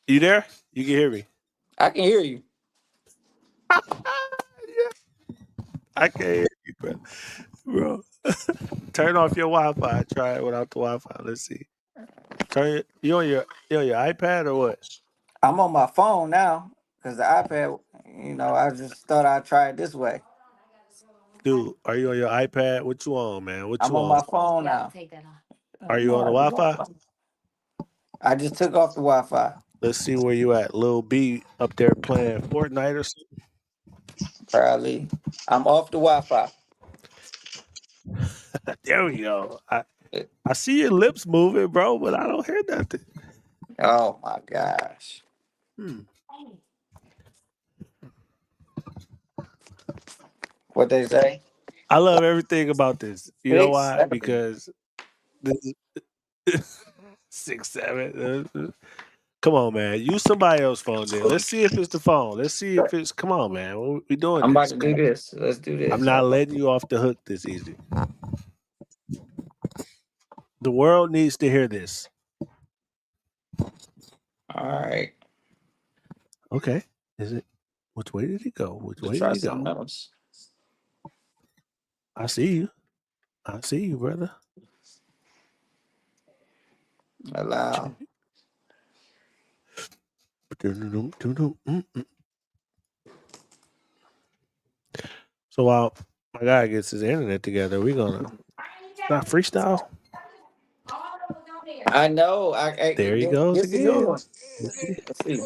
You there? You can hear me. I can hear you. Yeah, I can hear you, bro. Turn off your Wi-Fi. Try it without the Wi-Fi. Let's see. Turn it. You on your iPad or what? I'm on my phone now because the iPad, I just thought I'd try it this way. Dude, are you on your iPad? What you on, man? What I'm you on on? my phone now. Are you No, on the I just Wi-Fi? I just took off the Wi-Fi. Let's see where you at. Lil B up there playing Fortnite or something. Probably. I'm off the Wi-Fi. There we go. I It- I see your lips moving, bro, but I don't hear nothing. Oh my gosh. Hmm. What they say? I love everything about this. You know Six, why? seven. Because this is 6, 7. Come on, man. Use somebody else's phone then. Let's see if it's the phone. Let's see if it's. Come on, man. We doing I'm about this. to do this. Let's do I'm this. not Hold on. letting you off the hook this easy. The world needs to hear this. All right. Okay. Is it? Which way did he go? Which Let's way did try he go? something else. I see you. I see you, brother. Allow. Check. Mm-mm. So while my guy gets his internet together, we're gonna not freestyle. I know. There he goes This a new again. one. Let's see. Let's see.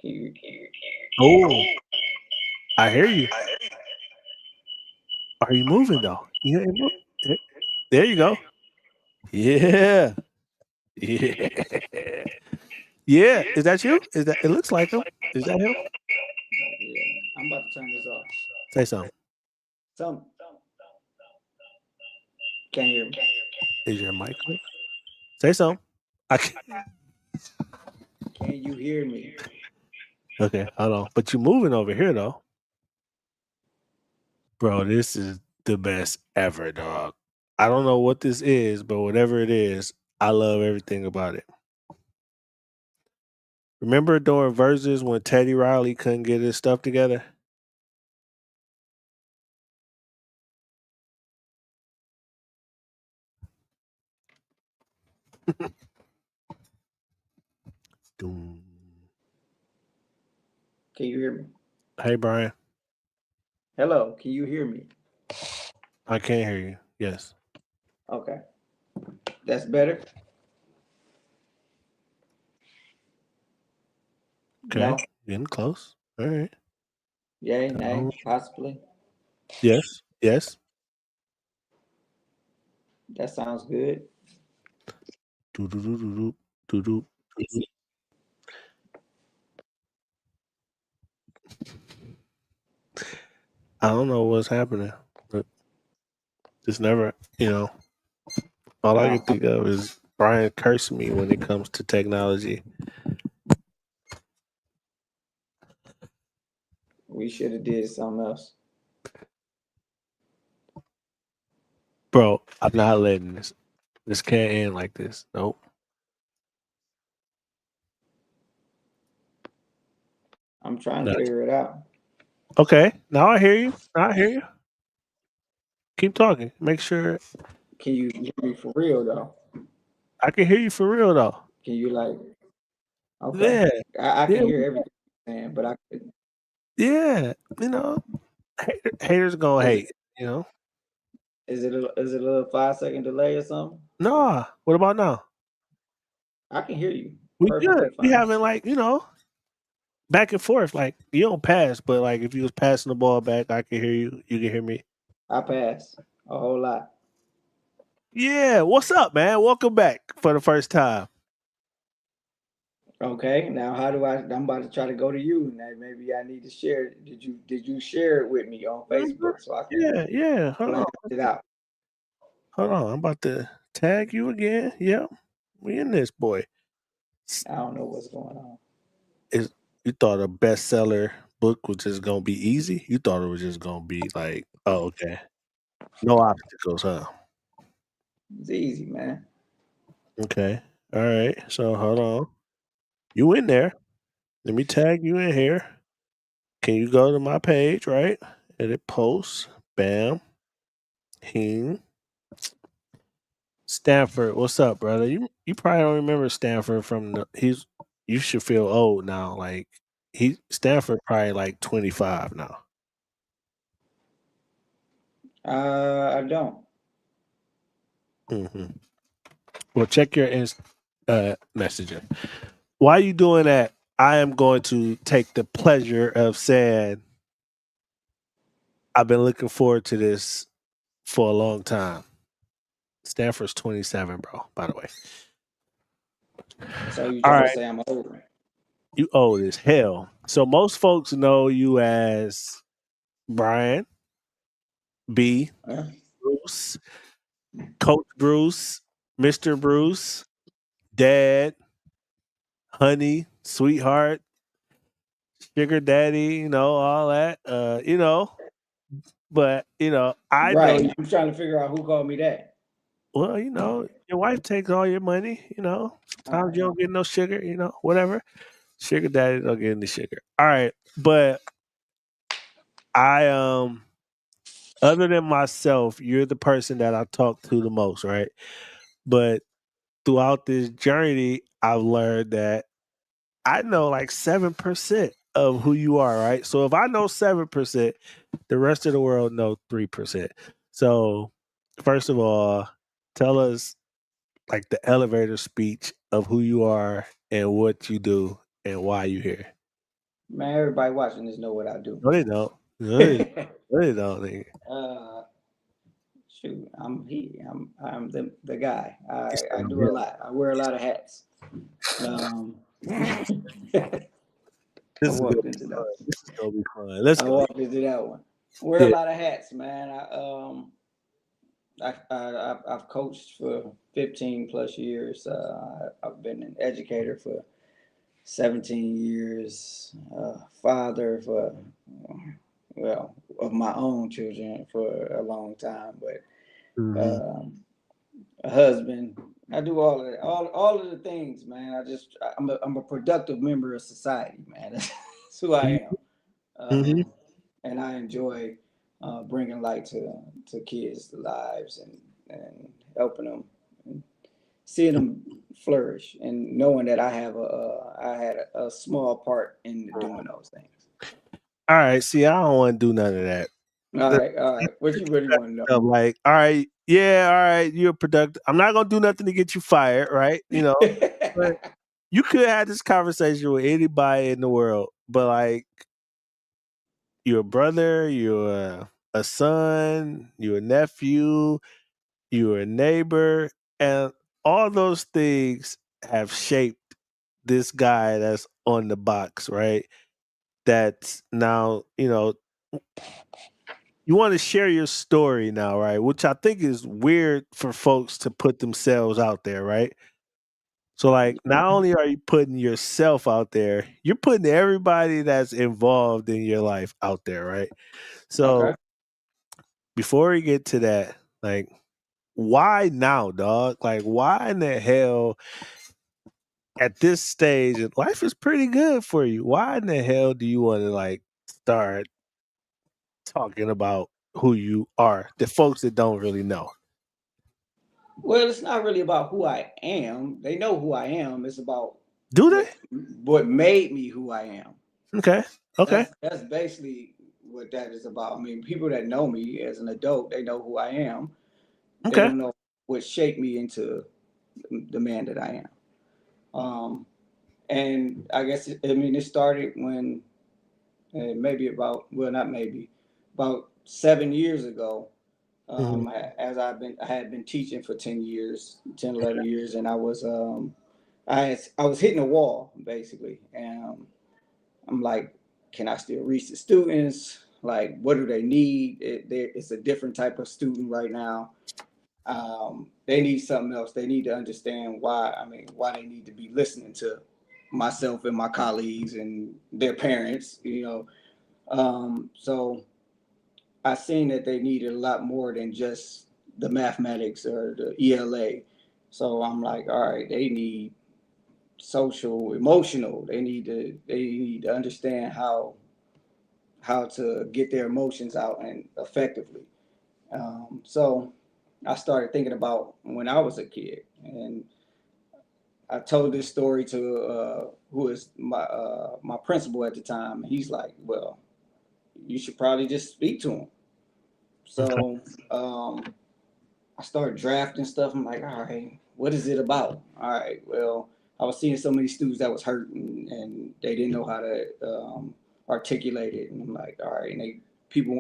Can you, Oh, I hear you. Are you moving though? You ain't there you go. Yeah. Yeah. Yeah. Is that you? Is that it looks like him? Is that him? yeah, I'm about to turn this off. Say something. Some can't hear me. Is your mic on? Say something. I can Can you hear me? Okay, hold on. But you moving over here though. Bro, this is the best ever, dog. I don't know what this is, but whatever it is, I love everything about it. Remember during verses when Teddy Riley couldn't get his stuff together? Doom. Can you hear me? Hey Brian, Hello. Can you hear me? I can't hear you. Yes. Okay, that's better. Okay. No. Getting close. All right. Yay. Oh, Nay. Possibly. yes. Yes. That sounds good. Doo-doo-doo-doo-doo. Doo-doo. Doo-doo. I don't know what's happening, but it's never, all I Uh, can think of is Brian cursing me when it comes to technology. we should have did something else. Bro, I'm not letting this. This can't end like this. Nope. I'm trying to Not. figure it out. Okay. Now I hear you. Now I hear you. Keep talking. Make sure Can you hear me for real though? I can hear you for real though. Can you like? Okay. Yeah. I Yeah. can hear everything you're saying, but I could. Yeah. Haters gonna Is it hate, you know? is it a little 5 second delay or something? Nah. What about now? I can hear you We good. perfectly We fine. having like, back and forth. Like you don't pass, but like if you was passing the ball back, I can hear you. You can hear me. I pass a whole lot. Yeah. What's up, man? Welcome back for the first time. Okay, now how do I? I'm about to try to go to you. Now maybe I need to share it. Did you share it with me on Mhm. Facebook so I can Yeah, yeah. Hold blast on. it out? Hold on. I'm about to tag you again. Yep. We in this boy. I don't know what's going on. Is you thought a bestseller book was just gonna be easy? You thought it was just gonna be like, oh, okay. No obstacles, huh? It's easy, man. Okay. All right. So hold on. You in there. Let me tag you in here. Can you go to my page, right? Edit post. Bam. Hing. Stanford, what's up, brother? You probably don't remember Stanford from you should feel old now. Like Stanford probably like 25 now. I don't. hmm Well, check your messaging. While you doing that, I am going to take the pleasure of saying I've been looking forward to this for a long time. Stanford's 27, bro, by the way. So you All trying to right. say I'm old? You old as hell. So most folks know you as Brian B. Huh? Bruce, Coach Bruce, Mr. Bruce, Dad, Honey, Sweetheart, Sugar Daddy, all that. But I know Right. I'm trying to figure out who called me that. well, your wife takes all your money, All sometimes right. you don't get no sugar, whatever. Sugar Daddy don't get any sugar. All right. But I other than myself, you're the person that I talk to the most, right? But throughout this journey, I've learned that I know like 7% of who you are, right? So if I know 7%, the rest of the world know 3%. So first of all, tell us like the elevator speech of who you are and what you do and why you here. Man, everybody watching this know what I do. No, they don't. No, they don't. Nigga. uh, shoot, I'm the guy. It's I do a lot. I wear a lot of hats. I This is gonna walked be into that. fun. This is gonna be fun. Let's I go. walked into that one. Wear a Yeah. lot of hats, man. I've coached for 15 plus years. I've been an educator for 17 years. Father for well of my own children for a long time, but hmm a husband. I do all of that, all of the things, man. I'm a productive member of society, man. That's who I am. hmm And I enjoy bringing light to kids' lives and helping them, and seeing them flourish, and knowing that I had a small part in doing those things. All right. See, I don't want to do none of that. All right. What you really want to know? I'm like, all right, yeah, all right, you're productive. I'm not gonna do nothing to get you fired, right? But you could have this conversation with anybody in the world, but like you're a brother, you're a son, you're a nephew, you're a neighbor, and all those things have shaped this guy that's on the box, right? That's now, you want to share your story now, right? Which I think is weird for folks to put themselves out there, right? So, like, not only are you putting yourself out there, you're putting everybody that's involved in your life out there, right? So, Okay. before we get to that, like, why now, dog? Like, why in the hell at this stage? Life is pretty good for you. Why in the hell do you want to like start talking about who you are? The folks that don't really know. Well, it's not really about who I am. They know who I am. It's about Do they? what made me who I am. Okay. Okay. That's basically what that is about. I mean, people that know me as an adult, they know who I am. They Okay. don't know what shaped me into the man that I am. And I guess it started when maybe about well not maybe about 7 years ago. Mhm. I had been teaching for 10 years, 10, 11 years, and I was hitting a wall basically, and I'm like, can I still reach the students? Like, what do they need? It's a different type of student right now. They need something else. They need to understand why. I mean, why they need to be listening to myself and my colleagues and their parents. So I seen that they needed a lot more than just the mathematics or the ELA. So I'm like, all right, they need social, emotional. They need to understand how to get their emotions out and effectively. So I started thinking about when I was a kid, and I told this story to who is my principal at the time. He's like, "Well, you should probably just speak to him." Okay. So I started drafting stuff. I'm like, "All right, what is it about?" All right, well, I was seeing so many students that was hurt and they didn't know how to articulate it, and I'm like, "All right," and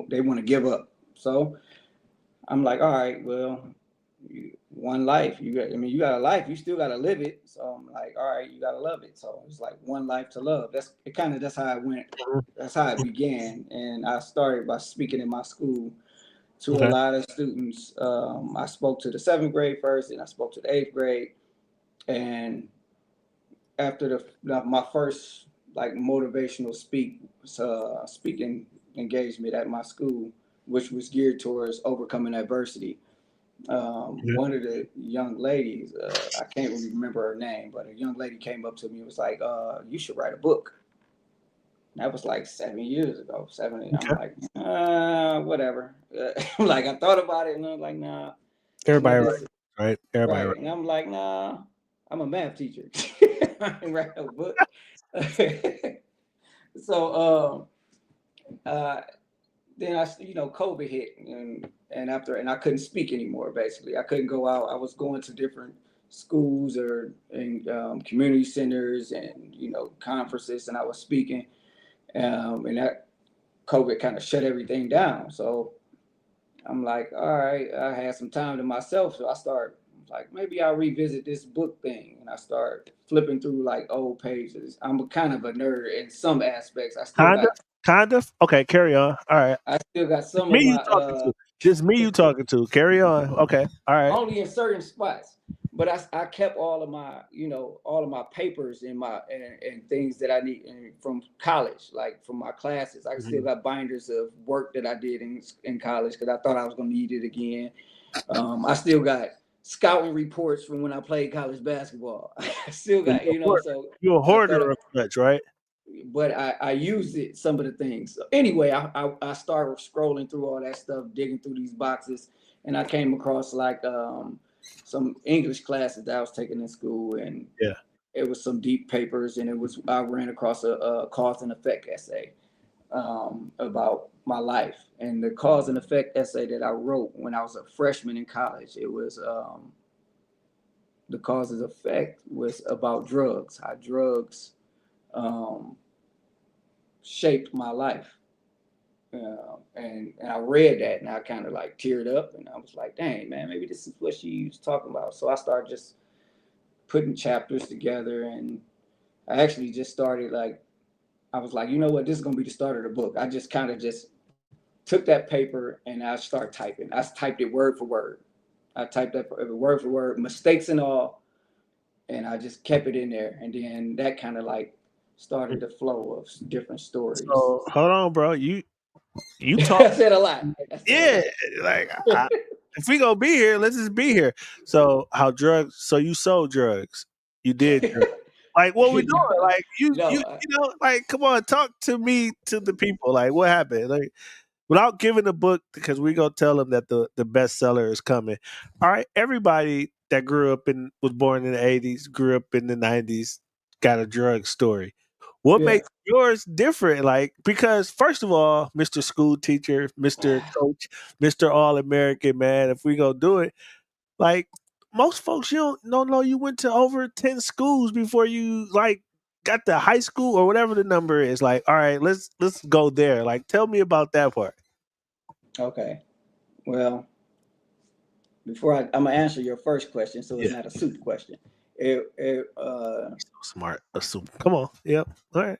they want to give up. So I'm like, "All right, well, one life. You got. I mean, you got a life. You still got to live it." So I'm like, "All right, you got to love it." So it's like one life to love. That's it. Kind of that's how I went. That's how it began, and I started by speaking in my school to a Okay. lot of students. I spoke to the seventh grade first, and I spoke to the eighth grade. And after my first like motivational speaking engagement at my school, which was geared towards overcoming adversity, Yeah. one of the young ladies, I can't really remember her name, but a young lady came up to me and was like, "You should write a book." That was like 7 years ago. 70. I'm Okay. like, whatever. Like I thought about it, and I'm like, nah, I'm not Everybody this right? Everybody right. right. And I'm like, nah, I'm a math teacher. I can write a book. So uh, then COVID hit, and after, and I couldn't speak anymore. Basically, I couldn't go out. I was going to different schools or in community centers and conferences, and I was speaking. And that COVID kind of shut everything down. So I'm like, all right, I had some time to myself. So I start like, maybe I'll revisit this book thing. And I start flipping through like old pages. I'm a kind of a nerd in some aspects. Kind of. Kind of. Okay. Carry on. All right. I still got some Me of you my talking to. Just me you talking to. Carry on. Okay. All right. only in certain spots. But I kept all of my, all of my papers and things that I need from college, like from my classes. I still Mhm. got binders of work that I did in college because I thought I was going to need it again. I still got scouting reports from when I played college basketball. I still So got, so you're a I thought hoarder of such, right? but I used it some of the things. So anyway, I started scrolling through all that stuff, digging through these boxes, and I came across like some English classes that I was taking in school, and Yeah. it was some deep papers, and I ran across a cause and effect essay about my life, and the cause and effect essay that I wrote when I was a freshman in college, it was the cause and effect was about drugs, how drugs um, shaped my life. And I read that and I kind of like teared up and I was like, dang man, maybe this is what she was talking about. So I started just putting chapters together, and I actually just started like, I was like, you know what, this is gonna be the start of the book. I just kind of just took that paper and I started typing. I typed it word for word. I typed that word for word, mistakes and all, and I just kept it in there. And then that kind of like started the flow of different stories. So hold on, bro. You talk. I said a lot. I said a Yeah. lot. Like if we gonna be here, let's just be here. So how drugs? So you sold drugs? You did drugs. Like what we doing? no, Like no. like come on, talk to me to the people. Like what happened? Like without giving the book because we gonna tell them that the bestseller is coming. All right, everybody that grew up and was born in the '80s, grew up in the '90s, got a drug story. What Yeah. makes yours different? Like because first of all, Mr. School Teacher, Mr. Coach, Mr. All American, man. If we gonna do it, like most folks, you don't know you went to over 10 schools before you like got to high school or whatever the number is. Like, all right, let's go there. Like, tell me about that part. Okay. Well, I'm gonna answer your first question, so it's Yeah. not a soup question. It, it, uh, Smart. Assume. Come on. Yep. All right.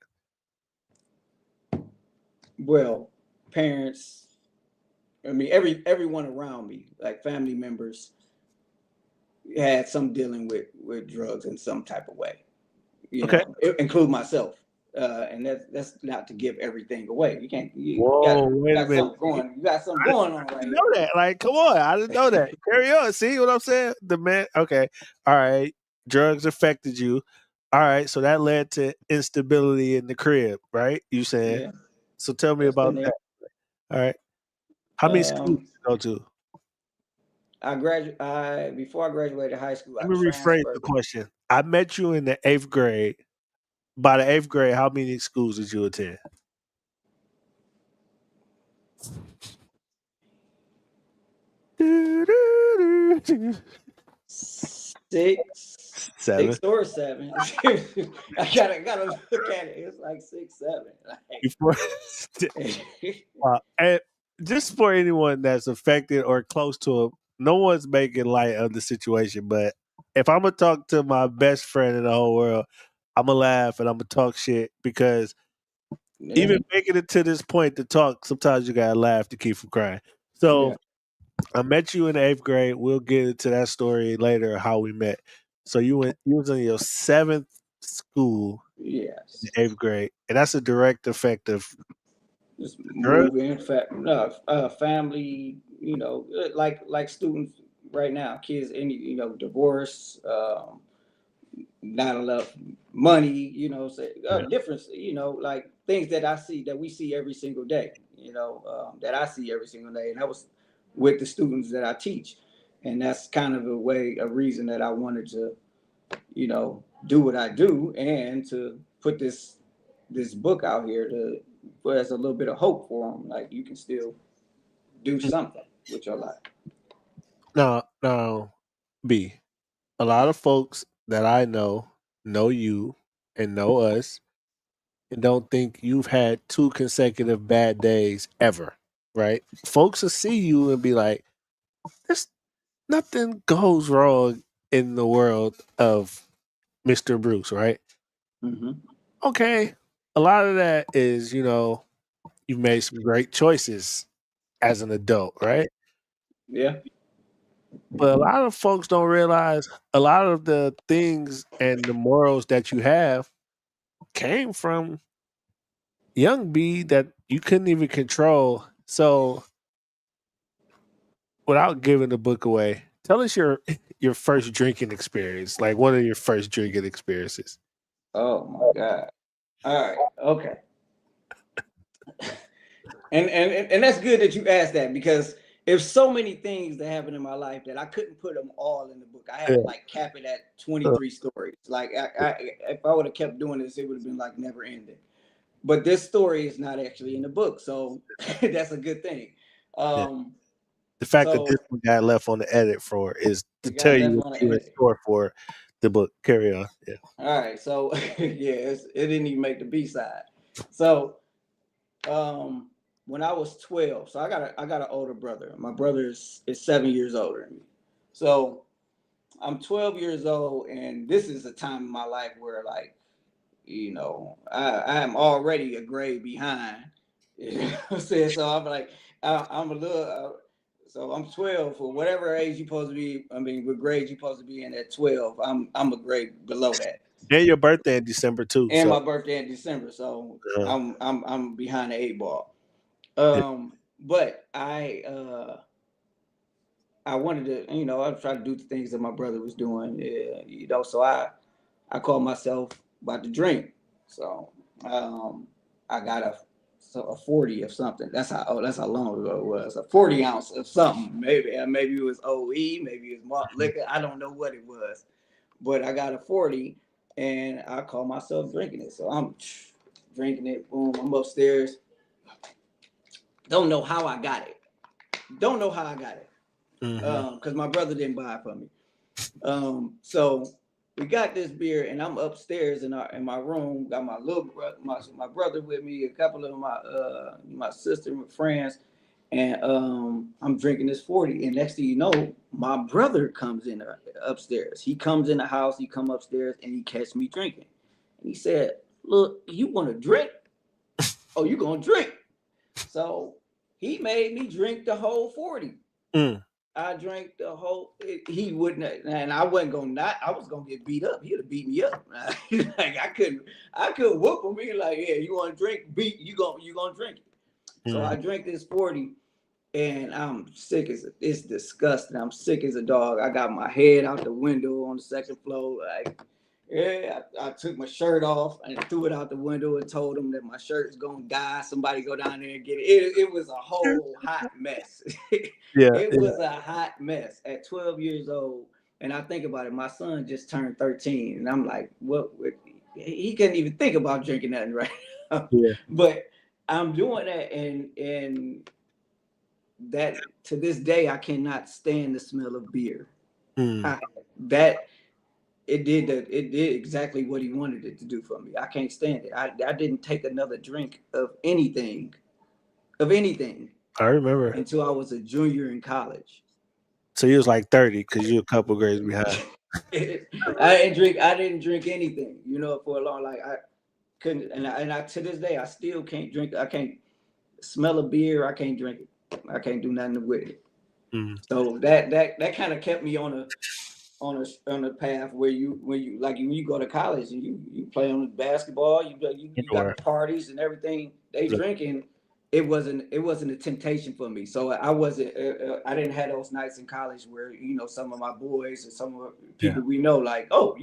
well, parents. I mean, everyone around me, like family members, had some dealing with drugs in some type of way. Okay. Include myself. And that's not to give everything away. You can't. Whoa. You Wait a got minute. something going. You got something I didn't, going on I right didn't here. know that. Like, come on. I didn't know that. Carry on. See what I'm saying? The man. Okay. All right. Drugs affected you. All right, so that led to instability in the crib, right? You saying? Yeah, So tell me that's been about there. that. All right. How many schools Um, did you go to? I before I graduated high school, I Let me rephrase the transferred. question. I met you in the 8th grade. By the 8th grade, how many schools did you attend? Six, Seven. six or seven. I gotta look at it. It's like 6, 7. Before, Like, and just for anyone that's affected or close to it, no one's making light of the situation. But if I'm gonna talk to my best friend in the whole world, I'm gonna laugh and I'm gonna talk shit because yeah, even making it to this point to talk, sometimes you gotta laugh to keep from crying. So yeah, I met you in the 8th grade. We'll get into that story later, how we met. So you was in your 7th school in yes. the 8th grade, and that's a direct effect of Just drugs. moving, no, family. Like students right now, kids, any divorce, not enough money, say, Yeah. difference, like things that I see that we see every single day, that I see every single day. And that was with the students that I teach. And that's kind of a reason that I wanted to, do what I do and to put this book out here to put as a little bit of hope for them. Like you can still do something with your life. Now, B. A lot of folks that I know you and know us, and don't think you've had 2 consecutive bad days ever, right? Folks will see you and be like, "There's nothing goes wrong in the world of Mr. Bruce, right?" Mm-hmm. Okay, a lot of that is, you've made some great choices as an adult, right? Yeah. But a lot of folks don't realize a lot of the things and the morals that you have came from young B that you couldn't even control. So, without giving the book away, tell us your first drinking experience, like one of your first drinking experiences. Oh my God. All right. Okay. And that's good that you asked that because there's so many things that happened in my life that I couldn't put them all in the book. I had to Yeah. like cap it at Uh, 23 stories. Like if I would have kept doing this, it would have been like never ending. But this story is not actually in the book, so that's a good thing. yeah. Um, The fact that so this one got left on the edit for is to it got tell you left what on the you in edit. store for the book. Carry on. Yeah. All right, so yeah, it didn't even make the B side. So when I was 12, so I got an older brother. My brother is 7 years older than me. So I'm 12 years old, and this is a time in my life where like, I am already a grade behind. You know what I'm saying? So I'm like, I'm a little so I'm 12 for whatever age you're supposed to be. I mean, what grade you're supposed to be in at 12. I'm a grade below that. And your birthday in December too. And So my birthday in December, so uh, I'm behind the 8 ball. yeah. But I wanted to, I was trying to do the things that my brother was doing. Yeah, so I called myself about to drink. So I got a 40 of something. That's how long ago it was. A 40 ounce of something. Maybe it was OE, maybe it was malt liquor. I don't know what it was. But I got a 40 and I call myself drinking it. So I'm drinking it. Boom, I'm upstairs. Don't know how I got it. Don't know how I got it. Hmm. Because my brother didn't buy it for me. So we got this beer, and I'm upstairs in my room. Got my little brother, my brother with me, a couple of my sister and friends, and I'm drinking this 40. And next thing you know, my brother comes in upstairs. He comes in the house. He come upstairs, and he catch me drinking. And he said, "Look, you want to drink? Oh, you gonna drink?" So he made me drink the whole 40. Mm. I drank the whole. He wouldn't, and I wasn't gonna not. I was gonna get beat up. He'd have beat me up. Like I couldn't whoop him. He like, yeah, you want to drink? Beat you gonna drink it. So I Mm. drank this 40, and I'm sick as it's disgusting. I'm sick as a dog. I got my head out the window on the second floor. Like Yeah, I took my shirt off and threw it out the window and told them that my shirt is gonna die. Somebody go down there and get it. It was a whole hot mess. Yeah, It yeah. was a hot mess at 12 years old. And I think about it, my son just turned 13, and I'm like, what he couldn't even think about drinking nothing right now. Yeah. But I'm doing that, and that to this day I cannot stand the smell of beer. Mm. I, that it did exactly what he wanted it to do for me. I can't stand it. I didn't take another drink of anything I remember. until I was a junior in college. So you was like 30 because you a couple grades behind. I didn't drink anything, for a long, like I couldn't, and I to this day I still can't drink. I can't smell a beer. I can't drink it. I can't do nothing with it. Mm. So that kind of kept me on a path where you like when you go to college and you play on the basketball, you got Sure. the parties and everything. They Yeah. drinking. It wasn't a temptation for me. So I wasn't. I didn't have those nights in college where some of my boys and some of the people we know, like, oh,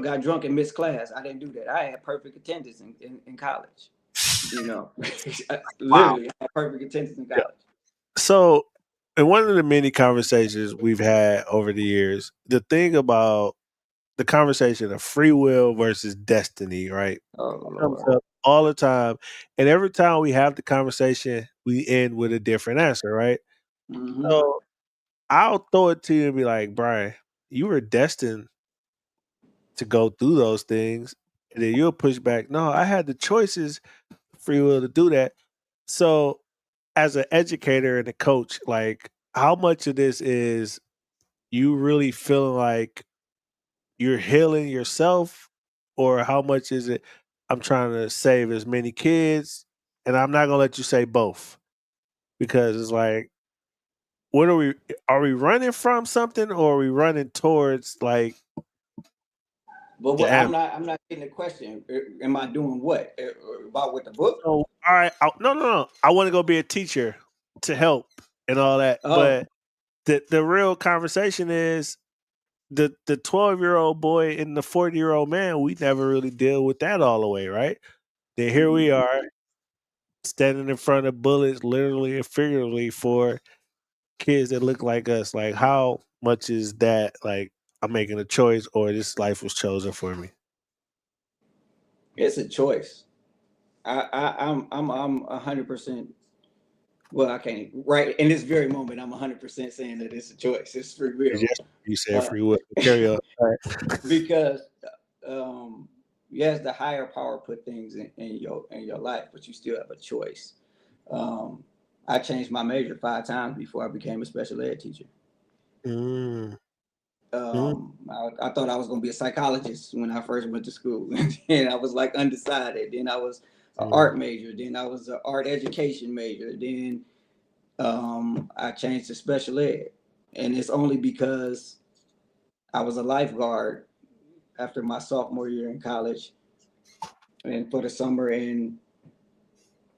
got drunk and missed class. I didn't do that. I had perfect attendance in college. Wow. Literally I had perfect attendance in Yeah. college. So, in one of the many conversations we've had over the years, the thing about the conversation of free will versus destiny, right, Oh comes Lord. up all the time. And every time we have the conversation, we end with a different answer, right? Mm-hmm. So, I'll throw it to you and be like, Brian, you were destined to go through those things. And then you'll push back, no, I had the choices, free will to do that. So, as an educator and a coach, like, how much of this is you really feeling like you're healing yourself, or how much is it I'm trying to save as many kids? And I'm not gonna let you say both, because it's like, what are we running from something, or are we running towards like But the what end? I'm not getting the question. Am I doing what about with the book? So, all right, no. I want to go be a teacher to help and all that, Oh, but the real conversation is the 12-year-old boy and the 40-year-old man. We never really deal with that all the way, right? Then here we are standing in front of bullets, literally and figuratively, for kids that look like us. Like, how much is that? Like, I'm making a choice, or this life was chosen for me? it's a choice. I'm 100%. Well, I can't right in this very moment. I'm 100% saying that it's a choice. It's free will. Yes, you said Uh, free will. Carry on. All right. because um, yes, the higher power put things in your life, but you still have a choice. Um, I changed my major 5 times before I became a special ed teacher. Mm, mm, I thought I was going to be a psychologist when I first went to school, and I was like undecided. Then I was an mm. art major. Then I was an art education major. Then I changed to special ed, and it's only because I was a lifeguard after my sophomore year in college, and for the summer. And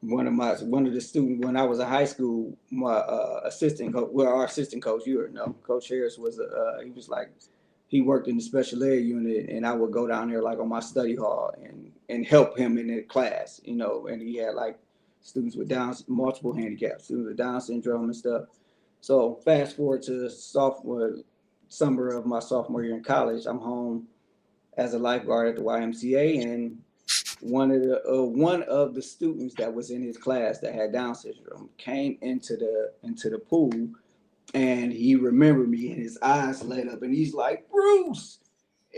one of the students when I was in high school, my assistant coach, well, our assistant coach, you already know, Coach Harris was he was like, he worked in the special ed unit, and I would go down there like on my study hall and help him in the class, and he had like students with multiple handicaps, students with Down syndrome and stuff. So fast forward to sophomore summer of my sophomore year in college, I'm home as a lifeguard at the YMCA, and one of the students that was in his class that had Down syndrome came into the pool, and he remembered me, and his eyes lit up, and he's like, Bruce.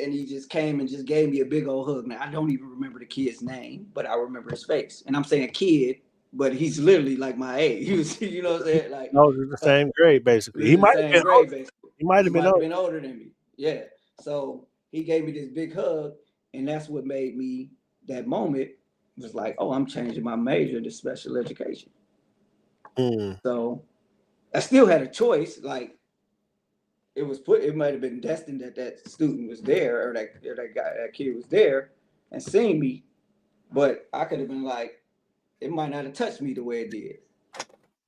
And he just came and just gave me a big old hug. Now I don't even remember the kid's name, but I remember his face. And I'm saying kid, but he's literally like my age. He was, what I'm saying? Like, No, it's the same grade, basically. He this is the might have same been grade, older. basically. He might He have been might have older. been older than me. Yeah. So he gave me this big hug, and that's what made me, that moment was like, oh, I'm changing my major to special education. Mm, So I still had a choice. Like, it might have been destined that that student was there, that kid was there and seen me, but I could have been like, it might not have touched me the way it did.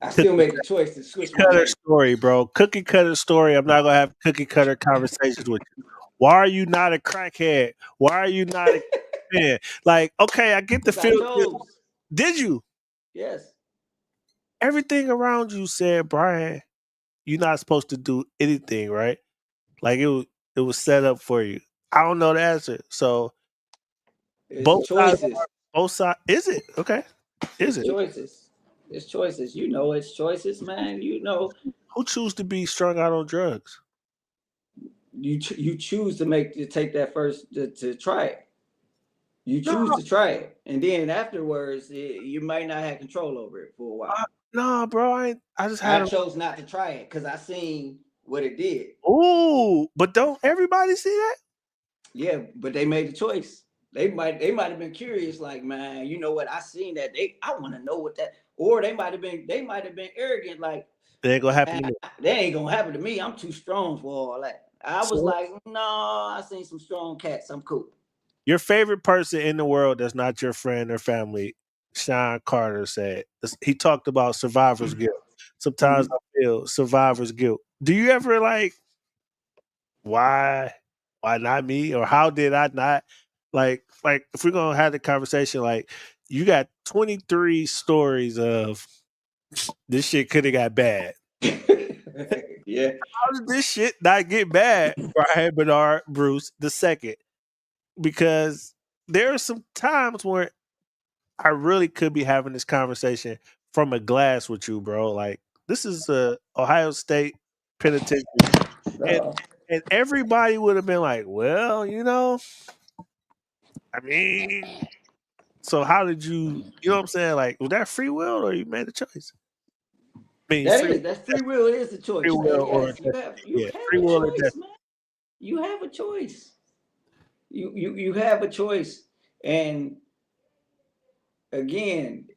I still cookie made the choice to switch my cutter major. story, bro. Cookie cutter story. I'm not gonna have cookie cutter conversations with you. Why are you not a crackhead? Why are you not a man? Like, okay, I get the 'Cause I feel. chose. Did you? Yes. Everything around you said, Brian, you're not supposed to do anything, right? Like it was set up for you. I don't know the answer. So It's choices. both sides. Is it okay? Is It's it? choices. It's choices. You know, it's choices, man. You know, Who choose to be strung out on drugs? you choose to take that first to try it. You No, choose to try it, and then afterwards, you might not have control over it for a while. no, bro. I just I had a. chose not to try it because I seen what it did. Ooh, but don't everybody see that? Yeah, but they made the choice. They might have been curious, like, man, you know what? I seen that. I want to know what that. Or they might have been arrogant, like, It ain't gonna happen man, to me. that ain't gonna happen to me. I'm too strong for all that. I was So, like, no, I seen some strong cats. I'm cool. your favorite person in the world that's not your friend or family, Sean Carter said. He talked about survivor's guilt. Sometimes Mhm. I feel survivor's guilt. Do you ever like why not me, or how did I not like if we're gonna have the conversation, like you got 23 stories of this shit could have got bad. Yeah. How did this shit not get bad, Brian Bernard Bruce the second? Because there are some times where I really could be having this conversation from a glass with you, bro. Like this is Ohio State Penitentiary, and Uh, everybody would have been like, well, I mean, so how did you know what I'm saying? Like, was that free will or you made a choice? I mean, that's free will. It is a free choice. will or Yes, destiny. you Yeah, have free a will or choice, destiny. man. You have a choice. You have a choice, and again,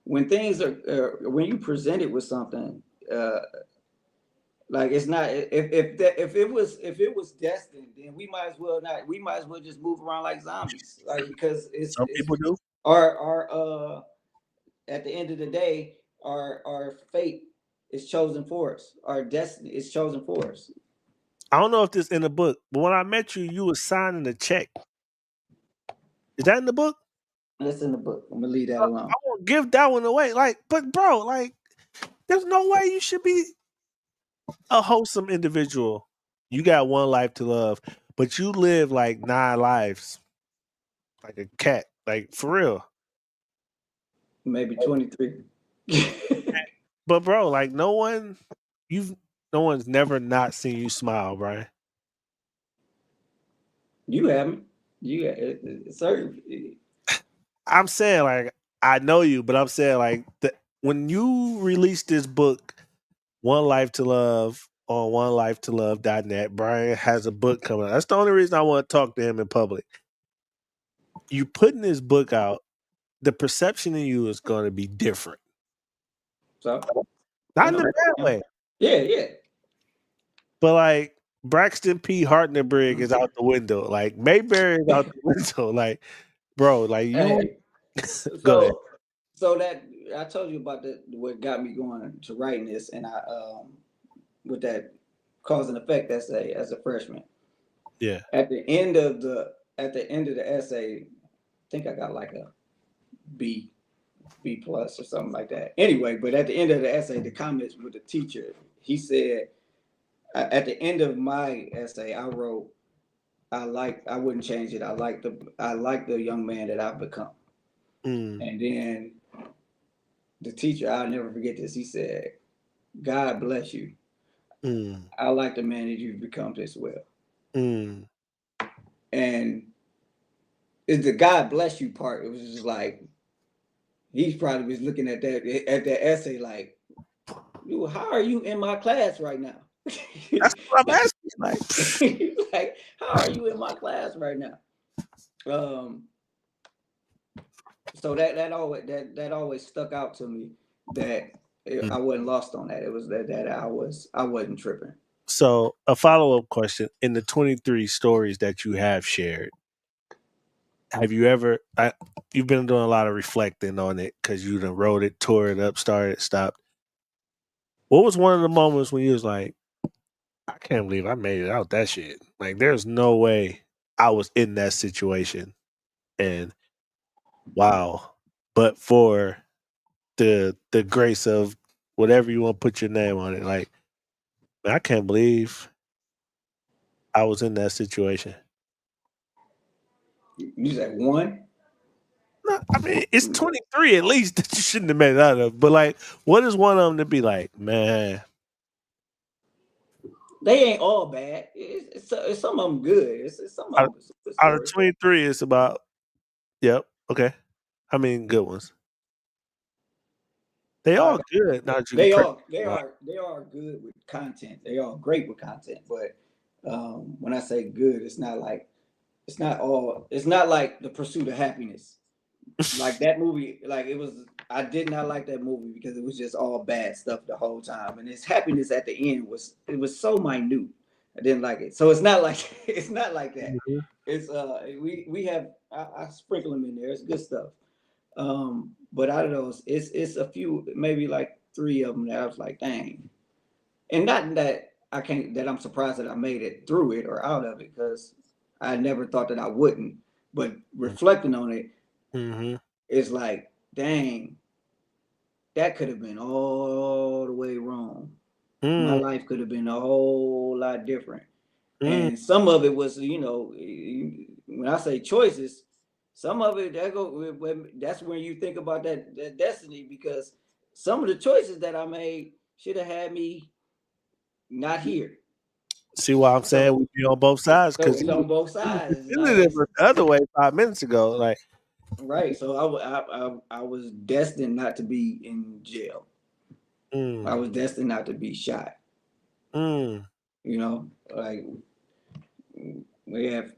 when things are when you present it with something, uh, like it's not if it was destined, then we might as well just move around like zombies, like because Some it's people do. our at the end of the day, our fate is chosen for us. Our destiny is chosen for us. I don't know if this in the book, but when I met you, you was signing a check. Is that in the book? That's in the book. I'm gonna leave that I alone. won't give that one away. Like, but bro, like, there's no way you should be a wholesome individual. You got one life to love, but you live like 9 lives, like a cat, like for real. Maybe 23. But bro, like you've no one's never not seen you smile, Brian. You haven't. Certain. I'm saying like I know you, but I'm saying like when you release this book, One Life to Love on onelifetolove.net, Brian has a book coming out. That's the only reason I want to talk to him in public. You putting this book out, the perception of you is going to be different. So, Not you in know, a bad way, yeah. but like Braxton P. Hartnebrig is out the window. Like Mayberry is out the window. Like, bro, like you Hey, go ahead. so that I told you about what got me going to writing this, and I with that cause and effect essay as a freshman. Yeah. At the end of the essay, I think I got like a B plus or something like that. Anyway, but at the end of the essay, the comments with the teacher, he said at the end of my essay, I wrote, I wouldn't change it. I like the young man that I've become. Mm, And then the teacher, I'll never forget this. He said, God bless you. mm, I like the man that you've become as well. mm. And it's the God bless you part. It was just like he probably was looking at that essay like, how are you in my class right now? That's what I'm asking. Like, Like, how are you in my class right now? Um, so that always stuck out to me that I wasn't lost on that. It was that I wasn't tripping. so a follow up question: in the 23 stories that you have shared, have you ever? You've been doing a lot of reflecting on it because you done wrote it, tore it up, started, stopped. What was one of the moments when you was like, I can't believe I made it out that shit. Like, there's no way I was in that situation. And wow, but for the grace of whatever you want to put your name on it, like, man, I can't believe I was in that situation. You said one? No, I mean, it's 23 at least that you shouldn't have made it out of. But like, what is one of them to be like, man? They ain't all bad. It's some of them good. It's some of Out, them good out of stories. 23, it's about, yep, okay. I mean, good ones. They all good. Now that you They compare. are good with content. They are great with content. But when I say good, it's not like the Pursuit of Happiness. Like that movie, like it was. I did not like that movie because it was just all bad stuff the whole time, and his happiness at the end was so minute. I didn't like it. So it's not like it's not like that. Mhm. It's we have I sprinkle them in there. It's good stuff. But out of those, it's a few, maybe like three of them that I was like, dang. And not that I can't that I'm surprised that I made it through it or out of it, because I never thought that I wouldn't. But reflecting on it, Mm-hmm. it's like, dang, that could have been all the way wrong. My Mm, life could have been a whole lot different. mm. And some of it was, when I say choices, some of it that's when you think about that destiny, because some of the choices that I made should have had me not here. See what I'm saying? So We be on both sides so because it's on both you was sides. defending it the other way 5 minutes ago. Like, Right. So I was destined not to be in jail. I mm, was destined not to be shot. mm. Like we have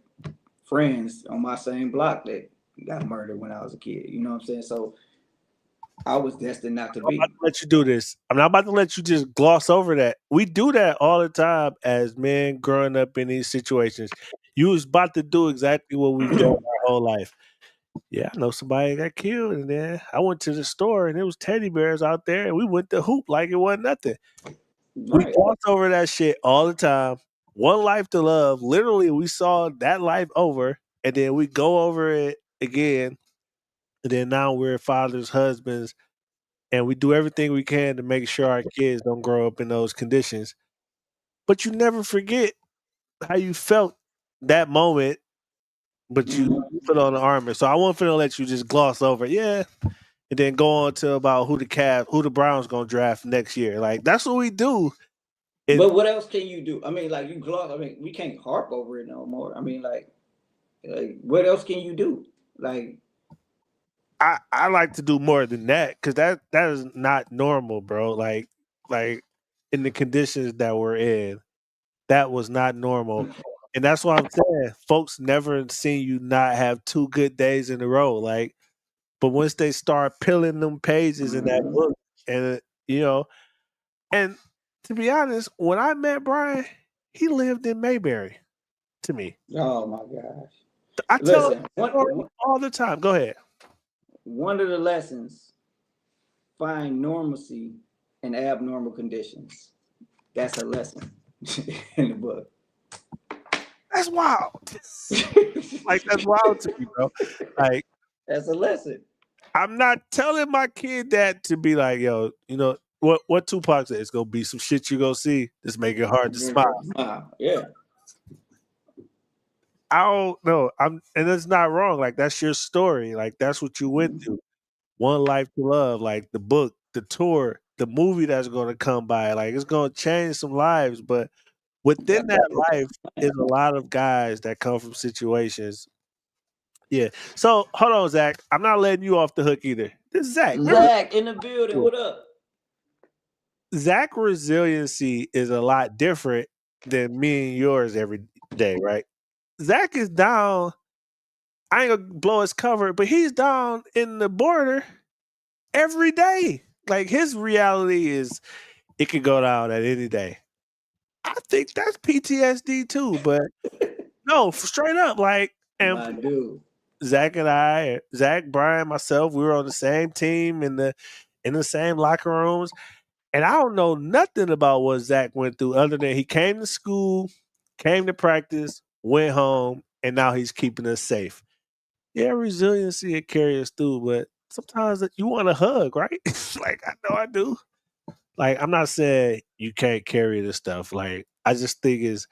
friends on my same block that got murdered when I was a kid. You know what I'm saying? So I was destined not to I'm about be. to let you do this. I'm not about to let you just gloss over that. We do that all the time as men growing up in these situations. You was about to do exactly what we've done our whole life. Yeah, I know somebody got killed, and then I went to the store and there was teddy bears out there, and we went to hoop like it wasn't nothing. We Right. gloss over that shit all the time. One life to love. Literally, we saw that life over, and then we go over it again, and then now we're fathers, husbands, and we do everything we can to make sure our kids don't grow up in those conditions. But you never forget how you felt that moment, but you Mhm. put on the armor. So I won't finna let you just gloss over, yeah, and then go on to about who the Browns gonna draft next year. Like, that's what we do. It, But what else can you do? I mean, like you gloss. I mean, we can't harp over it no more. I mean, like what else can you do? Like, I like to do more than that because that is not normal, bro. Like in the conditions that we're in, that was not normal, and that's what I'm saying. Folks never seen you not have 2 good days in a row. Like, but once they start peeling them pages in that book, and you know, and to be honest, when I met Brian, he lived in Mayberry. To me, oh my gosh. I tell Listen, the story all the time. Go ahead. one of the lessons: find normalcy in abnormal conditions. That's a lesson in the book. That's wild. Like, that's wild to me, bro. Like, That's a lesson. I'm not telling my kid that to be like, yo, what Tupac said, it's gonna be some shit you gonna see. Just make it hard to smile. Yeah. I don't know. And it's not wrong. Like, that's your story. Like, that's what you went through. One Life to Love, like the book, the tour, the movie that's gonna come by. Like, it's gonna change some lives, but within that life is a lot of guys that come from situations. Yeah. So hold on, Zach. I'm not letting you off the hook either. This is Zach. Remember, Zach in the building. What up? Zach resiliency is a lot different than me and yours every day, right? Zach is down. I ain't gonna blow his cover, but he's down in the border every day. Like, his reality is it could go down at any day. I think that's PTSD too, but no, straight up, like, and My dude. Zach, Brian, myself, we were on the same team in the same locker rooms. And I don't know nothing about what Zach went through other than he came to school, came to practice, went home, and now he's keeping us safe. Yeah, resiliency it carries us through, but sometimes you want a hug, right? Like I know I do. Like I'm not saying you can't carry this stuff. Like I just think is,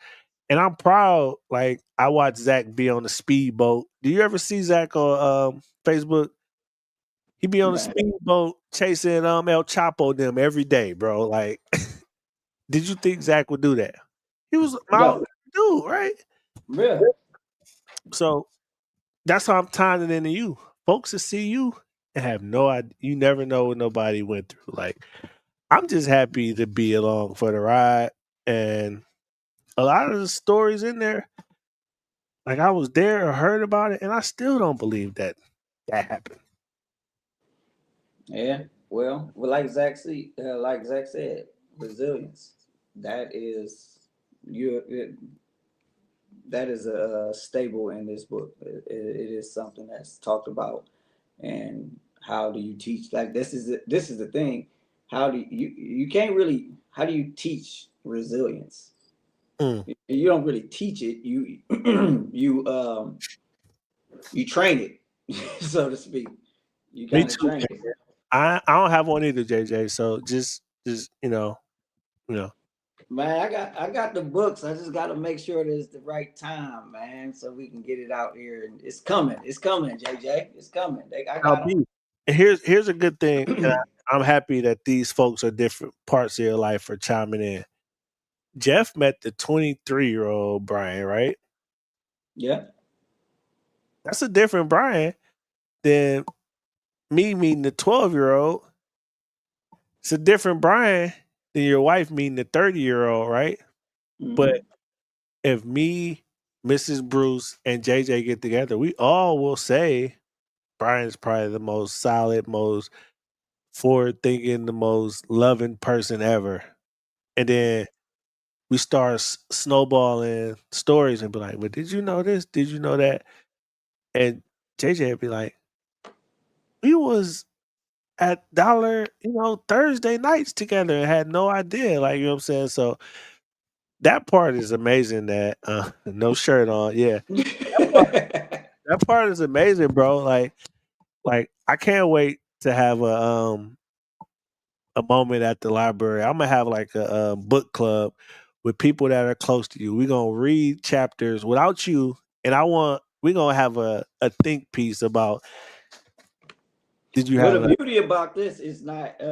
and I'm proud. Like I watched Zach be on the speedboat. Do you ever see Zach on Facebook? He be on the Man, speedboat chasing El Chapo them every day, bro. Like, did you think Zach would do that? He was my no, dude, right? really. So that's how I'm tying it into you. Folks that see you and have no idea. You never know what nobody went through. Like, I'm just happy to be along for the ride. And a lot of the stories in there, like I was there or heard about it, and I still don't believe that that happened. Yeah. Well, like Zach said, resilience. That is you. That is a stable in this book. It is something that's talked about, and how do you teach? Like this is the thing. How do you can't really how do you teach resilience? Mm, You don't really teach it. You you train it, so to speak. You me kind of too. train it. I don't have one either, JJ. So just you know. Man, I got the books. I just got to make sure that it's the right time, man, so we can get it out here. And it's coming. It's coming, JJ. It's coming. I I'll got be. And here's a good thing. And them. I'm happy that these folks are different parts of your life for chiming in. Jeff met the 23-year-old Brian, right? Yeah. That's a different Brian than me meeting the 12-year-old. It's a different Brian than your wife meeting the 30-year-old, right? But Hmm. if me, Mrs. Bruce, and JJ get together, we all will say Brian's probably the most solid, most forward thinking, the most loving person ever. And then we start snowballing stories and be like, "But did you know this? Did you know that?" And JJ would be like, "We was at Dollar, Thursday nights together and had no idea." Like you know what I'm saying. So that part is amazing. That no shirt on, yeah. That part is amazing, bro. Like I can't wait to have a moment at the library. I'm gonna have like a book club with people that are close to you. We're gonna read chapters without you, and we're gonna have a think piece about. Did you Well, have the a? beauty about this is not. I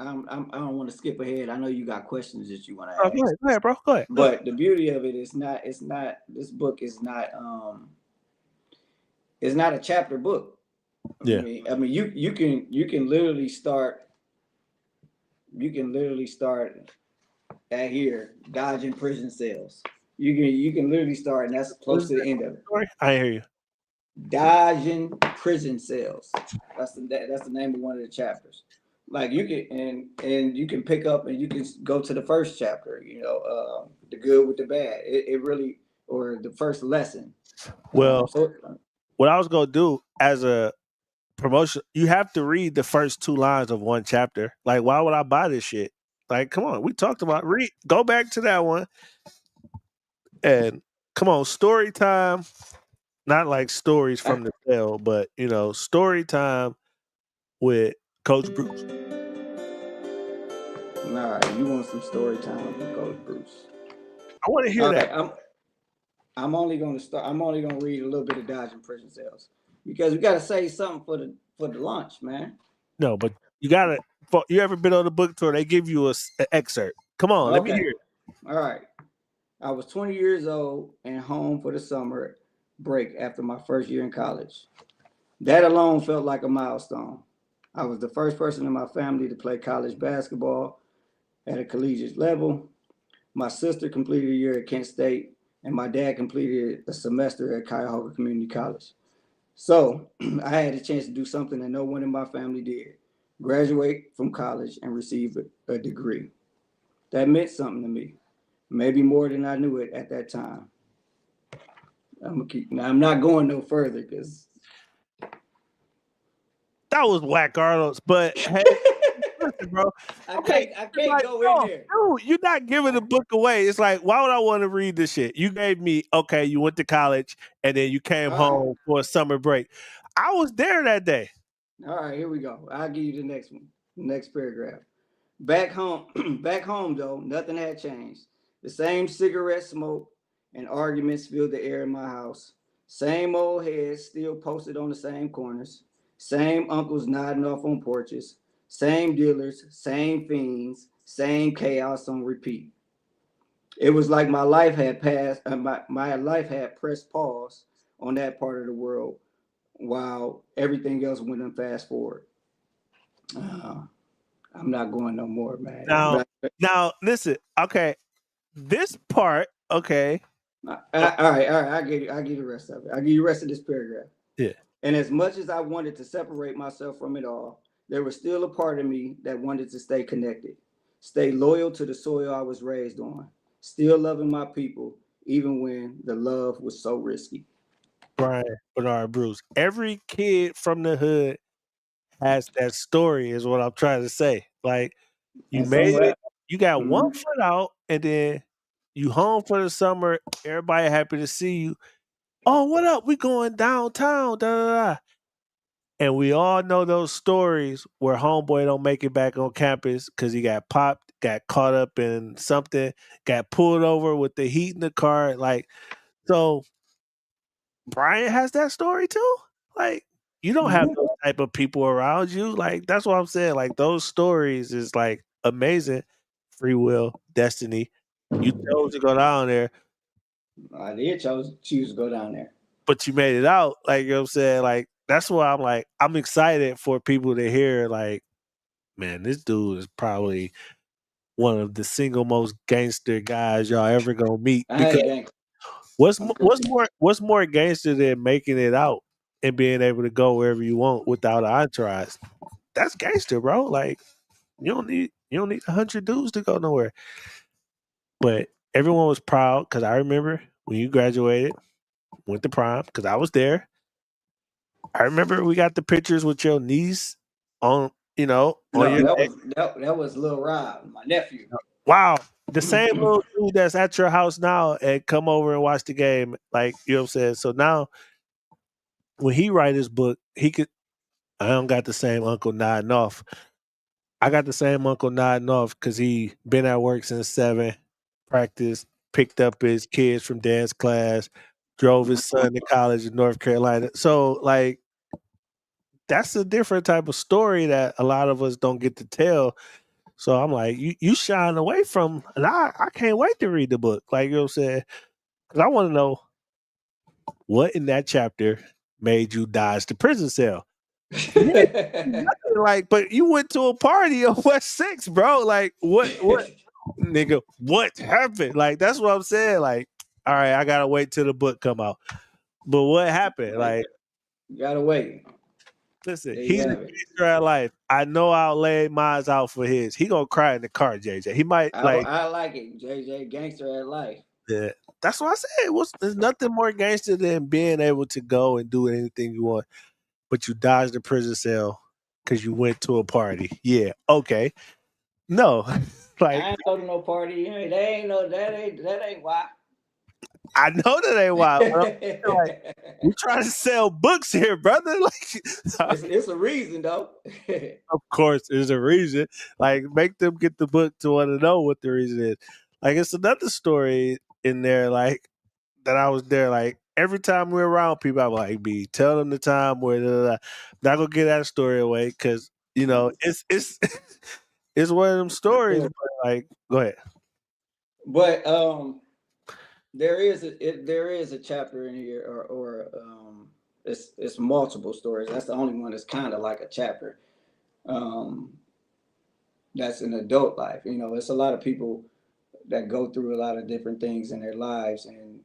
don't want to skip ahead. I know you got questions that you want Oh, to ask, go ahead, bro. Go ahead. Go ahead. but the beauty of it is not. It's not. This book is not. It's not a chapter book. Yeah. You can literally start. You can literally start at here, dodging prison cells. You can literally start, and that's What close is to the that end of it. story? I hear you. Dodging prison cells. That's the name of one of the chapters. Like you can and you can pick up and you can go to the first chapter. The good with the bad. It really or the first lesson. Well, So what I was gonna do as a promotion, you have to read the first 2 lines of one chapter. Like, why would I buy this shit? Like, come on, we talked about read. Go back to that one and come on, story time. Not like stories I, from the cell, but story time with Coach Bruce. nah, you want some story time from Coach Bruce? I want to hear All that. right, I'm only going to start. I'm only going to read a little bit of dodging prison cells because we got to say something for the lunch, man. No, but you got to. You ever been on the book tour? They give you an excerpt. Come on, let me Okay, hear it. all right. I was 20 years old and home for the summer break after my first year in college. That alone felt like a milestone. I was the first person in my family to play college basketball at a collegiate level. My sister completed a year at Kent State, and my dad completed a semester at Cuyahoga Community College. So I had a chance to do something that no one in my family did: graduate from college and receive a degree. That meant something to me, maybe more than I knew it at that time. Now, I'm not going no further because That was whack, Arnold's. But hey, listen, bro. I Okay, can't like, go no, in there. dude, you're not giving the book away. It's like, why would I want to read this shit? You gave me, okay, you went to college and then you came All right. home for a summer break. I was there that day. All right, here we go. I'll give you the next one. Next paragraph. Back home, back home though, nothing had changed. The same cigarette smoke and arguments filled the air in my house. Same old heads still posted on the same corners. Same uncles nodding off on porches. Same dealers, same fiends, same chaos on repeat. It was like my life had passed. My life had pressed pause on that part of the world, while everything else went on fast forward. Uh, I'm not going no more, man. Now, listen, okay, this part, okay. All right. I'll give you the rest of it. I'll give you the rest of this paragraph. Yeah. And as much as I wanted to separate myself from it all, there was still a part of me that wanted to stay connected, stay loyal to the soil I was raised on, still loving my people, even when the love was so risky. Brian Bernard Bruce. Every kid from the hood has that story, is what I'm trying to say. Like, you And made somewhere, it, you got one mhm. foot out, and then you home for the summer. Everybody happy to see you. Oh, what up? We going downtown. Da, da, da. And we all know those stories where homeboy don't make it back on campus because he got popped, got caught up in something, got pulled over with the heat in the car. Like, so Brian has that story too. Like, you don't have those type of people around you. Like, that's what I'm saying. Like, those stories is like amazing. Free will, destiny. You chose to go down there, I did choose to go down there. but you made it out. Like, you know what I'm saying? Like, that's why I'm like, I'm excited for people to hear, like, man, this dude is probably one of the single most gangster guys y'all ever gonna meet. I Because ain't gangster. what's more gangster than making it out and being able to go wherever you want without an entourage? That's gangster, bro. Like, you don't need 100 dudes to go nowhere. But everyone was proud because I remember when you graduated, went to prom because I was there. I remember we got the pictures with your niece on, on No, your neck. that was Lil Rob, my nephew. Wow. The same little dude that's at your house now and come over and watch the game. Like, you know what I'm saying? So now when he write his book, I don't got the same uncle nodding off. I got the same uncle nodding off because he been at work since 7, practiced, picked up his kids from dance class, drove his son to college in North Carolina. So, like, that's a different type of story that a lot of us don't get to tell. So I'm like, you shying away from, and I can't wait to read the book. Like, you know what I'm saying? Because I want to know what in that chapter made you dodge the prison cell. Nothing, like, but you went to a party on West 6, bro. Like, what, nigga, what happened? Like, that's what I'm saying. Like, all right, I gotta wait till the book come out. But what happened? Like, You gotta wait. listen, There you he's a have it. gangster at life. I know I'll lay mine out for his. He gonna cry in the car, JJ. He might like, I like it, JJ. Gangster at life. yeah. That's what I said. There's nothing more gangster than being able to go and do anything you want, but you dodged the prison cell because you went to a party. Yeah, okay. No, like, I ain't go to no party. That ain't why. I know that ain't why. But I'm like, we trying to sell books here, brother. Like, It's a reason though. of course, there's a reason. Like, make them get the book to want to know what the reason is. Like, it's another story in there, like, that I was there. Like, every time we're around people, I'm like, "B, tell them the time where." Da, da, da. Not gonna get that story away because it's it's one of them stories. But, like, go ahead. But there is a chapter in here, or it's multiple stories. That's the only one that's kind of like a chapter. Um, that's an adult life. You know, it's a lot of people that go through a lot of different things in their lives, and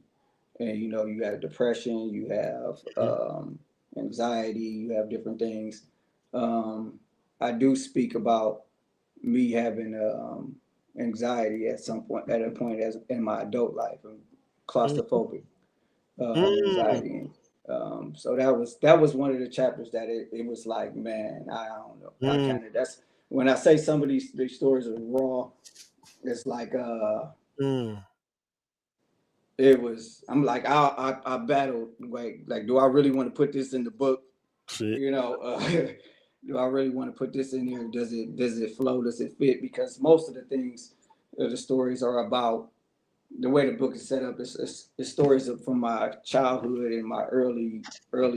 you know, you have depression, you have anxiety, you have different things. I do speak about me having anxiety at some point, at a point as in my adult life, and claustrophobic Mm. anxiety. So that was one of the chapters that it was like, man, I don't know. I Mm. kind of that's when I say some of these stories are raw, it's like it was. I'm like I battled like do I really want to put this in the book? Shit. You know, do I really want to put this in here? Does it flow? Does it fit? Because most of the things, the stories are about the way the book is set up. It's stories from my childhood and my early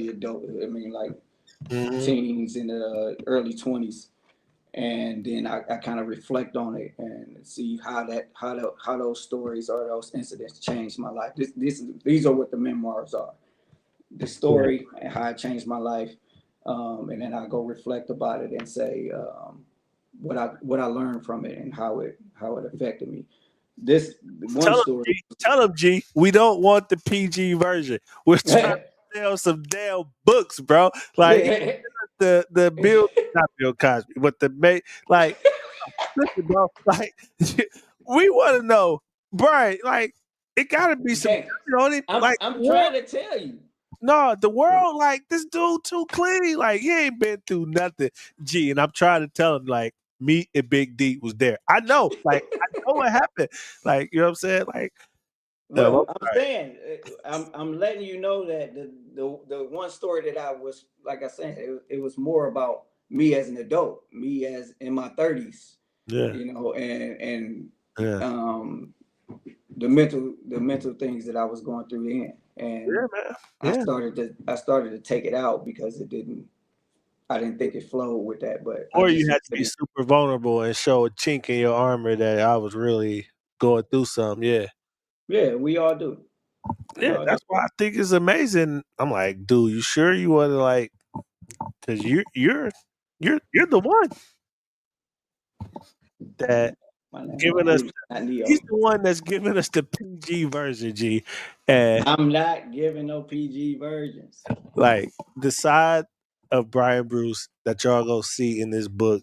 adulthood. I mean, like teens and early 20s, and then I kind of reflect on it and see how those stories or those incidents changed my life. These are what the memoirs are. The story and how it changed my life, and then I go reflect about it and say what I learned from it and how it affected me. This one story. Tell them, G. We don't want the PG version. We're trying to sell some damn books, bro. Like the Bill, not Bill Cosby, but the like. Listen, bro. Like we want to know, Brian. Like it got to be some. I'm trying to tell you. No, the world, like this dude too clean. Like he ain't been through nothing. G, and I'm trying to tell him, like, me and Big D was there. I know, like, I know what happened. Like, you know what I'm saying? Like, well, I'm saying, I'm letting you know that the one story that I was, like I said, it was more about me as an adult, me as in my 30s. Yeah. You know, and the mental things that I was going through then, and I started to take it out because I didn't think it flowed with that, but or you had to be super vulnerable and show a chink in your armor that I was really going through something. Yeah, we all do. Yeah, that's why I think it's amazing. I'm like, dude, you sure you want to like? Because you're the one that giving us. He's the one that's giving us the PG version, G. And I'm not giving no PG versions. Like the side of Brian Bruce that y'all go see in this book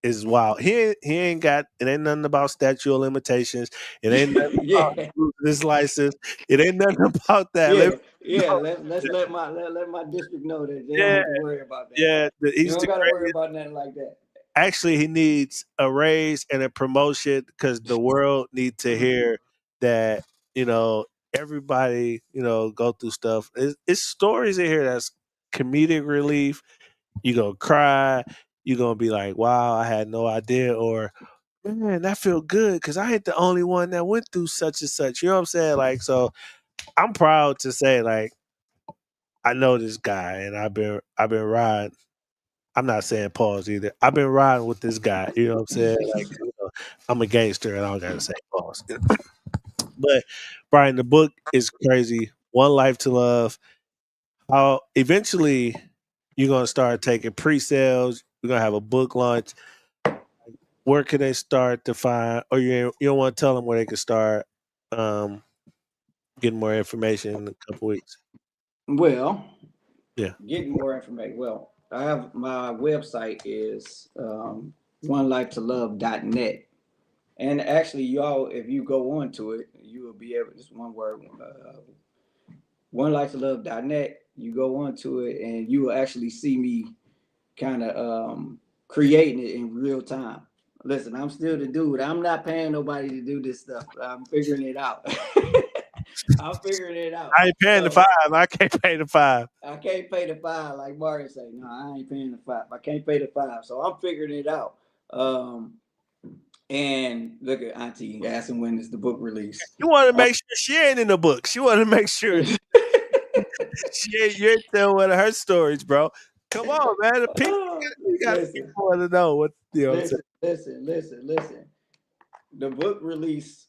is wild. He ain't got it. Ain't nothing about statute of limitations. It ain't nothing about this license. It ain't nothing about that. Let's let my district know that they don't have to worry about that. Yeah, you don't got to worry about nothing like that. Actually, he needs a raise and a promotion because the world needs to hear that, everybody, go through stuff. It's stories in here that's comedic relief. You gonna cry. You gonna be like, "Wow, I had no idea," or "Man, that feel good because I ain't the only one that went through such and such." You know what I'm saying? Like, so I'm proud to say, like, I know this guy, and I've been riding. I'm not saying pause either. I've been riding with this guy. You know what I'm saying? Like, I'm a gangster, and I don't gotta say pause. But Brian, the book is crazy. One Life to Love. How eventually you're gonna start taking pre-sales. We're gonna have a book launch. Where can they start to find? Or you don't want to tell them where they can start getting more information in a couple weeks. Well, yeah, getting more information. Well, I have my website is onelifetolove.net. And actually, y'all, if you go on to it, you will be able. Just one word, onelifetolove.net. You go onto it, and you will actually see me kind of creating it in real time. Listen, I'm still the dude. I'm not paying nobody to do this stuff. I'm figuring it out. I'm figuring it out. I ain't paying the $5. I can't pay the $5. I can't pay the $5, like Mario say. No, I ain't paying the $5. I can't pay the $5. So I'm figuring it out. And look at Auntie asking when is the book release. You want to make sure she ain't in the book. She want to make sure you ain't telling one of her stories, bro. Come on, man. The people, you got to know what. Listen. The book release,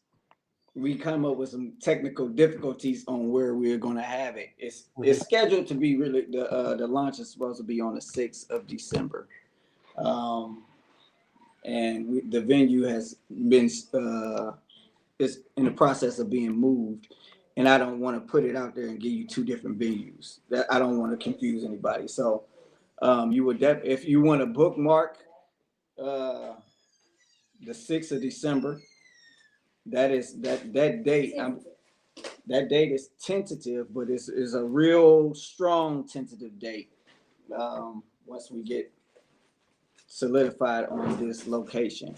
we come up with some technical difficulties on where we're going to have it. It's scheduled to be really the launch is supposed to be on the 6th of December. And the venue has been is in the process of being moved, and I don't want to put it out there and give you two different venues. That I don't want to confuse anybody. So you would if you want to bookmark the 6th of December. That is that date. That date is tentative, but it's a real strong tentative date. Once we get solidified on this location.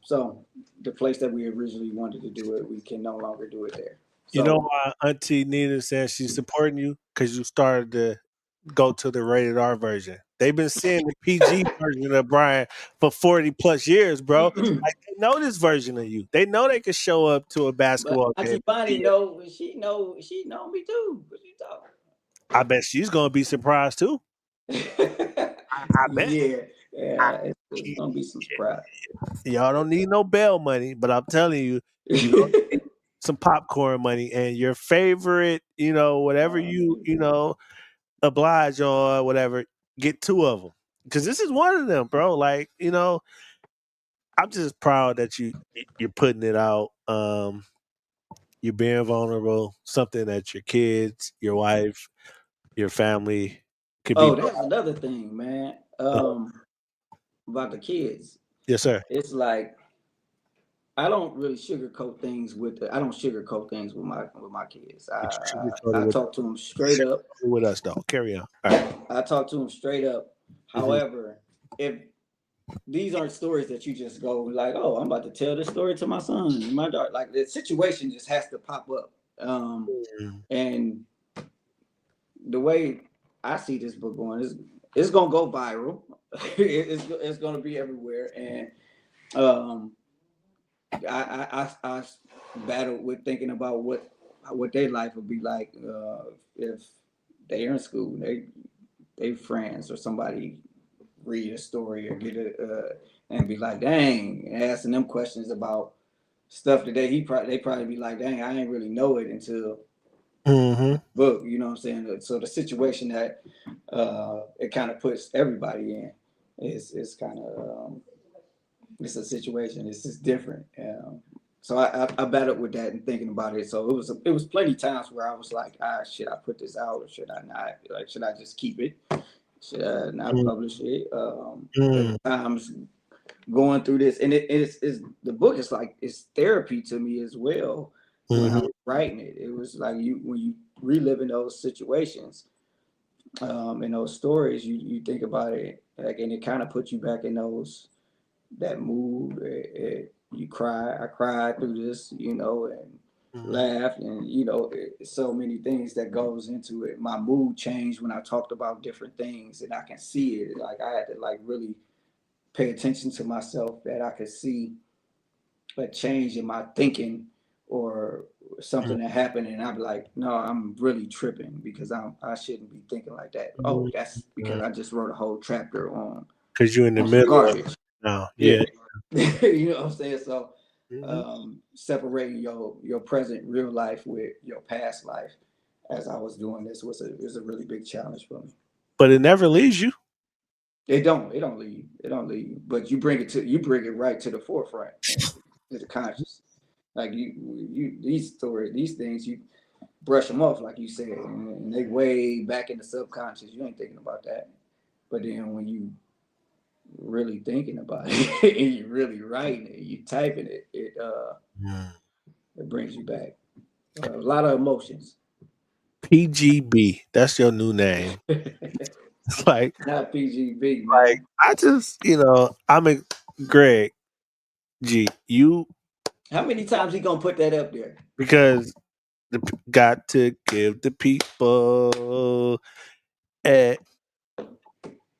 So the place that we originally wanted to do it, we can no longer do it there. You know So why Auntie Nina says she's supporting you? Because you started to go to the rated R version. They've been seeing the PG version of Brian for 40 plus years, bro. Like they know this version of you. They know they can show up to a but basketball game. Auntie Bonnie know she know me too. What you talking? I bet she's gonna be surprised too. I bet. Yeah, it's gonna be some surprise. Y'all don't need no bail money, but I'm telling you, you gonna need some popcorn money and your favorite, whatever you oblige on, whatever, get two of them. Because this is one of them, bro. Like, I'm just proud that you're putting it out. You're being vulnerable, something that your kids, your wife, your family could be. Oh, that's another thing, man. Uh, About the kids. yes, sir. It's like I don't really sugarcoat things I don't sugarcoat things with my kids. But you should be I with, talk to them straight up. with us, though. Carry on. All right. I talk to them straight up. Mhm. However, if these aren't stories that you just go like, oh, I'm about to tell this story to my son, my daughter. Like the situation just has to pop up. And the way I see this book going is it's gonna go viral. It's gonna be everywhere, and I battled with thinking about what their life would be like if they're in school, they friends or somebody read a story or get it and be like, dang, and asking them questions about stuff that they probably be like, dang, I ain't really know it until book. You know what I'm saying? So the situation that it kind of puts everybody in is kind of it's a situation. It's just different. So I battled with that and thinking about it. So it was plenty times where I was like, should I put this out or should I not? Like, should I just keep it? Should I not publish it? Times going through this, and it's the book is like it's therapy to me as well. When I was writing it, it was like when you reliving those situations, and those stories, you think about it, like, and it kind of puts you back in that mood. You cry. I cried through this, and laughed, and so many things that goes into it. My mood changed when I talked about different things, and I can see it. Like I had to really pay attention to myself, that I could see a change in my thinking or something that happened, and I'd be like, no, I'm really tripping because I shouldn't be thinking like that. Oh, that's because I just wrote a whole chapter on because you're in the middle garbage. now. Yeah. You know what I'm saying? So separating your present real life with your past life as I was doing this was a really big challenge for me. But it never leaves you. It don't leave you, but you bring it right to the forefront, to the conscious. Like these stories, these things, you brush them off, like you said, and they way back in the subconscious. You ain't thinking about that. But then when you really thinking about it and you really writing it, you typing it, it brings you back a lot of emotions. PGB, that's your new name. Like, not PGB, man. Like I just, I'm a Greg G. You How many times he gonna put that up there? Because got to give the people. And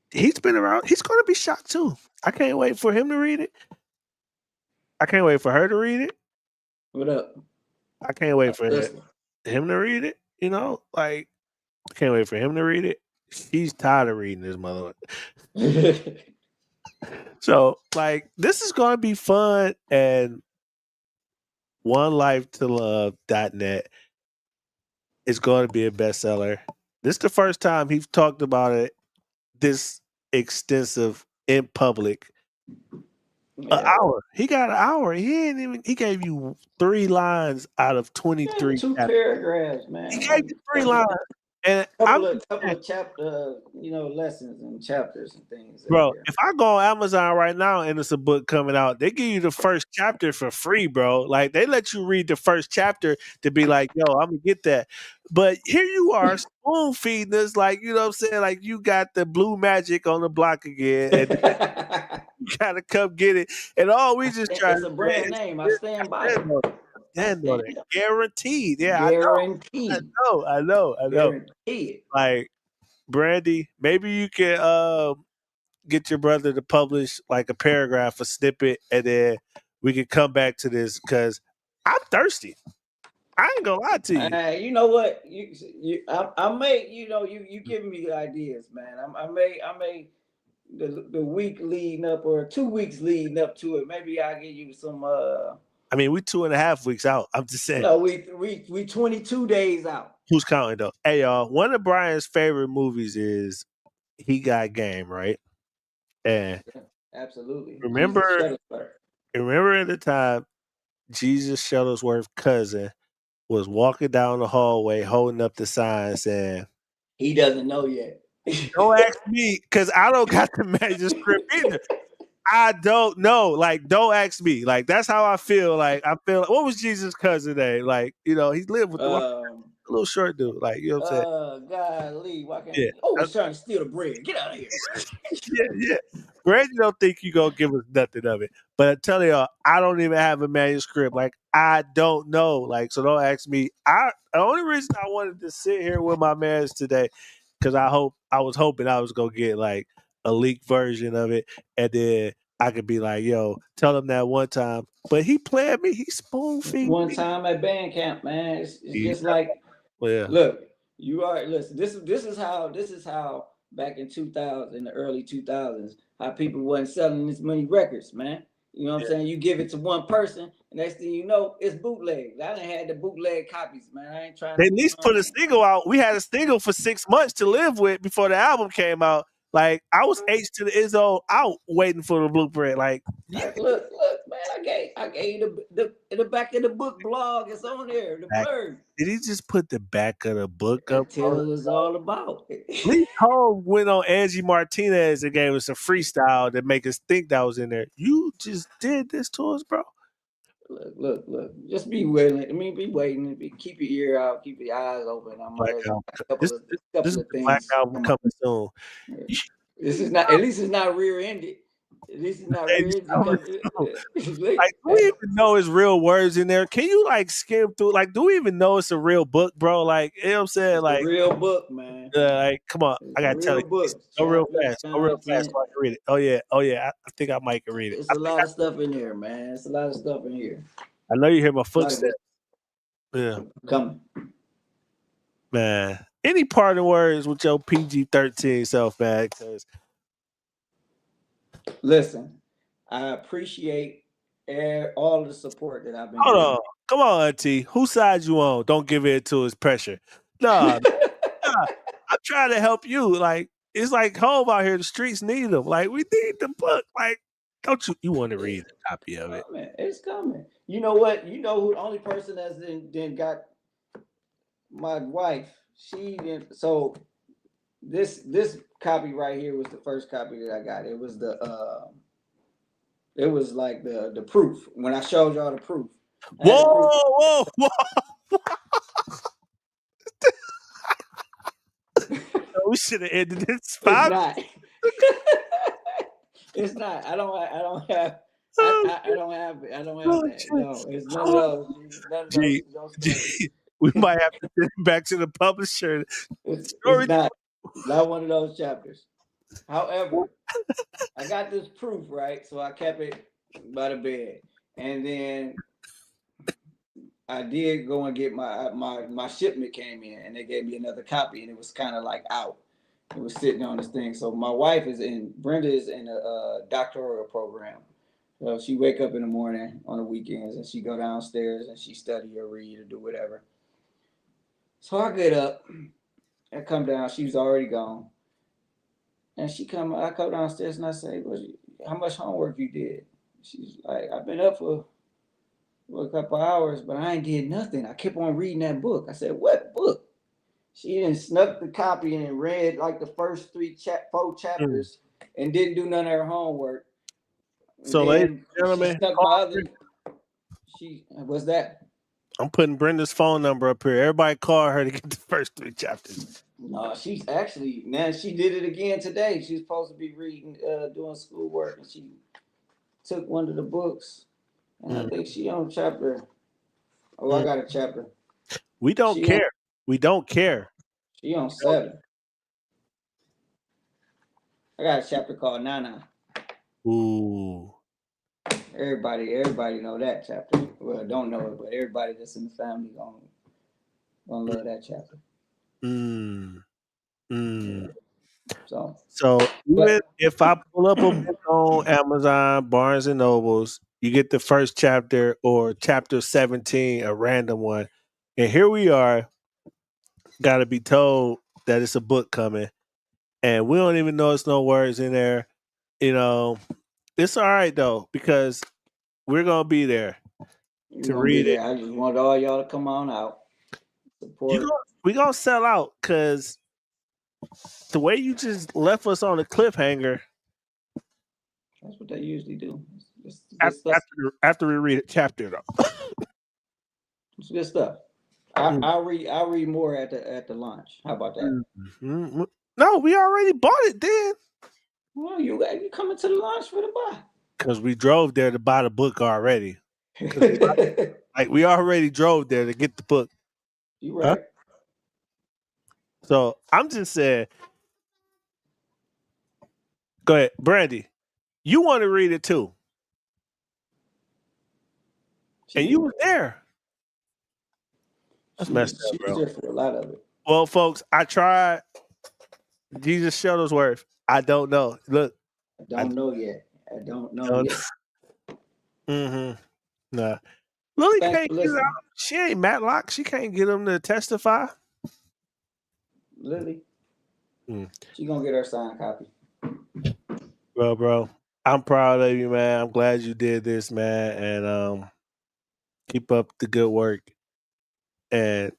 he's been around. He's going to be shocked too. I can't wait for him to read it. I can't wait for her to read it. What up? I can't wait for him to read it. I can't wait for him to read it. She's tired of reading this mother. So, this is going to be fun, and OneLifeToLove.net is going to be a bestseller. This is the first time he's talked about it this extensive in public. An hour. He got an hour. He gave you 3 lines out of 23. 2 paragraphs, man. He gave you 3 lines. And I'm couple of chapter, lessons and chapters and things in bro, there. if I go on Amazon right now and it's a book coming out, they give you the first chapter for free, bro. Like they let you read the first chapter to be like, yo, I'm gonna get that. But here you are spoon feeding us, like, you know what I'm saying? Like you got the blue magic on the block again, and you gotta come get it. And all we just trying It's to a say brand is name. I stand by stand it. on it. I Stand on it. stand up. Guaranteed. Yeah, Guaranteed. I know. Guaranteed. Like Brandy, maybe you can get your brother to publish like a paragraph, a snippet, and then we can come back to this because I'm thirsty. I ain't gonna lie to you. You know what? I may, you giving me ideas, man. I may the week leading up or 2 weeks leading up to it. Maybe I'll give you some. I mean, we 2.5 weeks out. I'm just saying. No, we 22 days out. Who's counting though? Hey y'all, one of Brian's favorite movies is He Got Game, right? And Yeah, absolutely. Jesus remember, Shuttlesworth. remember at the time Jesus Shuttlesworth's cousin was walking down the hallway holding up the sign saying, He doesn't know yet. don't ask me because I don't got the manuscript either. I don't know. Like, don't ask me. Like, that's how I feel. Like, I feel. What was Jesus' cousin name? Like, he lived with the little short dude. Like, you know what I'm saying? Golly, why can't Yeah, he? Oh, he's trying to steal the bread. Get out of here. yeah. Brandy don't think you gonna give us nothing of it. But I tell y'all, I don't even have a manuscript. Like, I don't know. Like, so don't ask me. The only reason I wanted to sit here with my mans today, because I was hoping I was gonna get like a leaked version of it, and then I could be like, yo, tell him that one time. But he played me, he spoon feed One me. time at band camp, man, it's Yeah. just like, Yeah. look, you are listen. This is how back in 2000, in the early 2000s, how people wasn't selling this many records, man. You know what I'm saying? You give it to one person, and next thing you know, it's bootleg. I done had the bootleg copies, man. I ain't trying They to, at least put a single out. We had a single for 6 months to live with before the album came out. Like I was H to the Izzo out waiting for the blueprint. Like, yeah. look, man. I gave you the back of the book blog. It's on there. The blurb. Did he just put the back of the book up? It tells us all about At it. least Hov went on Angie Martinez and gave us a freestyle that make us think that was in there. You just did this to us, bro. Look. Just be willing. I mean, be waiting. Keep your ear out. Keep your eyes open. I'm Black gonna album. a This, couple of this, this couple is of the Black things. album coming soon. This is not. At least it's not rear-ended. At least it's not Baby, rear-ended. like, do we even know it's real words in there? Can you like skim through? Like, do we even know it's a real book, bro? Like, you know what I'm saying? It's a Like, real book, man. like, come on, It's I a gotta tell real you, book. go real Chapters, fast, content. so I can read it. Oh yeah, I think I might can read it. It's a lot of stuff in there, man. It's a lot of stuff in here. I know you hear my A lot of footsteps. good Yeah, coming. man. Any parting words with your PG-13 self, man? 'Cause Listen, I appreciate all the support that I've been hold getting. on, come on, Auntie. Whose side you on? Don't give in to his pressure. Nah, nah. I'm trying to help you. Like, it's like home out here. The streets need them. Like, we need the book. Like, don't you want to read a copy of it? Coming. It's coming. You know what? You know who the only person that's then got my wife. She didn't. So this copy right here was the first copy that I got. It was it was like the proof. When I showed y'all the proof. Whoa. We should have ended this It's 5. not. It's not. I don't have. I don't have that. No, it's none of those. None of Gee, those stories. we might have to send it back to the publisher. It's Story. not one of those chapters. However, I got this proof, right? So I kept it by the bed. And then I did go and get my shipment came in and they gave me another copy and it was kind of like out. It was sitting on this thing. So my wife Brenda is in a doctoral program. So she wake up in the morning on the weekends and she go downstairs and she study or read or do whatever. So I get up and come down. She was already gone. And I come downstairs and I say, well, how much homework you did? She's like, I've been up for a couple hours, but I ain't did nothing. I kept on reading that book. I said, what book? She didn't snuck the copy and read like the first four chapters and didn't do none of her homework. And So, ladies and then she gentlemen, snuck my other. What's that? I'm putting Brenda's phone number up here. Everybody call her to get the first 3 chapters. No, she's actually now she did it again today. She's supposed to be reading, doing schoolwork, and she took one of the books. And I think she on chapter. Oh, I got a chapter. We don't care. We don't care. She on 7. I got a chapter called Nana. Ooh. Everybody know that chapter. Well, don't know it, but everybody that's in the family gonna love that chapter. So even if I pull up a book on Amazon, Barnes and Nobles, you get the first chapter or chapter 17, a random one. And here we are, got to be told that it's a book coming. And we don't even know it's no words in there. You know, it's all right though, because we're going to be there to read it. I just want all y'all to come on out. Support. We're going to sell out because the way you just left us on a cliffhanger. That's what they usually do. After we read a chapter, though. It's good stuff. I'll read more at the launch. How about that? Mm-hmm. No, we already bought it then. Well, you coming to the launch for the buy? Because we drove there to buy the book already. we already drove there to get the book. You right. Huh? So I'm just saying. Go ahead, Brandy. You want to read it too, and you were there. That's messed up, bro. She was there for a lot of it. Well, folks, I tried. Jesus Shuttlesworth. I don't know. Look, I don't know yet. I don't know yet. Nah. Lily can't get out. She ain't Matlock. She can't get him to testify. Lily? She gonna get her signed copy. Well, bro, I'm proud of you, man. I'm glad you did this, man. And keep up the good work. And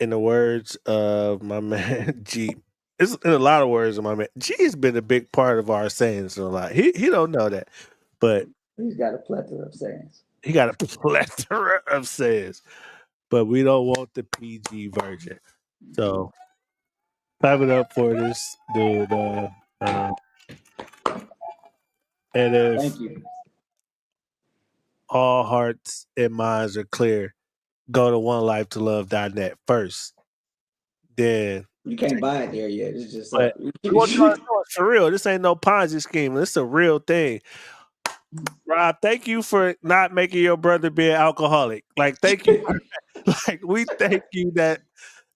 in the words of my man G, it's in a lot of words of my man. G has been a big part of our sayings a lot. He don't know that, but he's got a plethora of sayings. He got a plethora of sayings, but we don't want the PG version. So clap it up for this dude. And if Thank you. All hearts and minds are clear, go to onelifetolove.net first. Then you can't buy it there yet. It's just for real. This ain't no Ponzi scheme. This is a real thing. Rob, thank you for not making your brother be an alcoholic. Like, thank you. We thank you that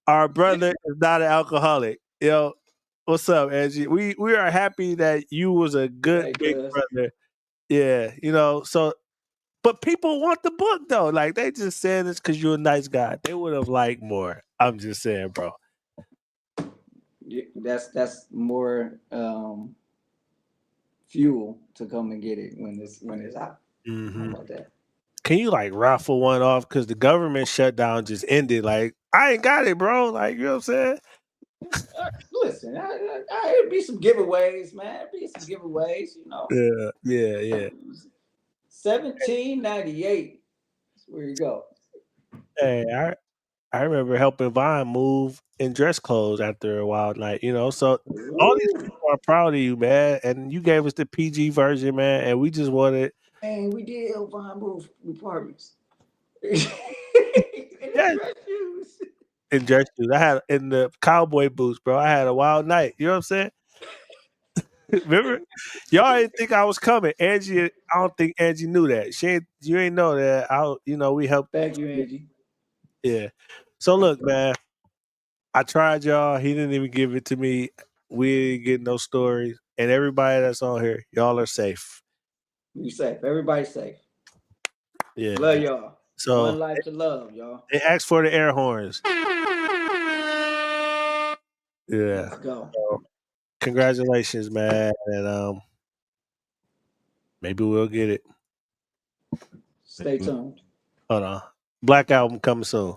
our brother is not an alcoholic. Yo, what's up, Angie? We are happy that you was a good big brother. Yeah, so but people want the book though. Like, they just saying this because you're a nice guy. They would have liked more. I'm just saying, bro. That's more fuel to come and get it when it's out. How about that? Can you raffle one off? Because the government shutdown just ended. Like, I ain't got it, bro. Like, you know what I'm saying? Listen, it'd be some giveaways, man. It'd be some giveaways, Yeah. $17.98. That's where you go. Hey, I remember helping Vine move in dress clothes after a wild night, So all these people are proud of you, man. And you gave us the PG version, man. And we just wanted. Man, we did help Vine move apartments. In dress shoes. I had in the cowboy boots, bro. I had a wild night. You know what I'm saying? Remember? Y'all didn't think I was coming. Angie, I don't think Angie knew that. You ain't know that. We helped. Thank you, Angie. Yeah. So look, man, I tried y'all. He didn't even give it to me. We didn't get no stories. And everybody that's on here, y'all are safe. You safe. Everybody's safe. Yeah. Love y'all. So One life to love, y'all. They asked for the air horns. Yeah. Let's go. So, congratulations, man. And maybe we'll get it. Stay tuned. Hold on. Black Album coming soon.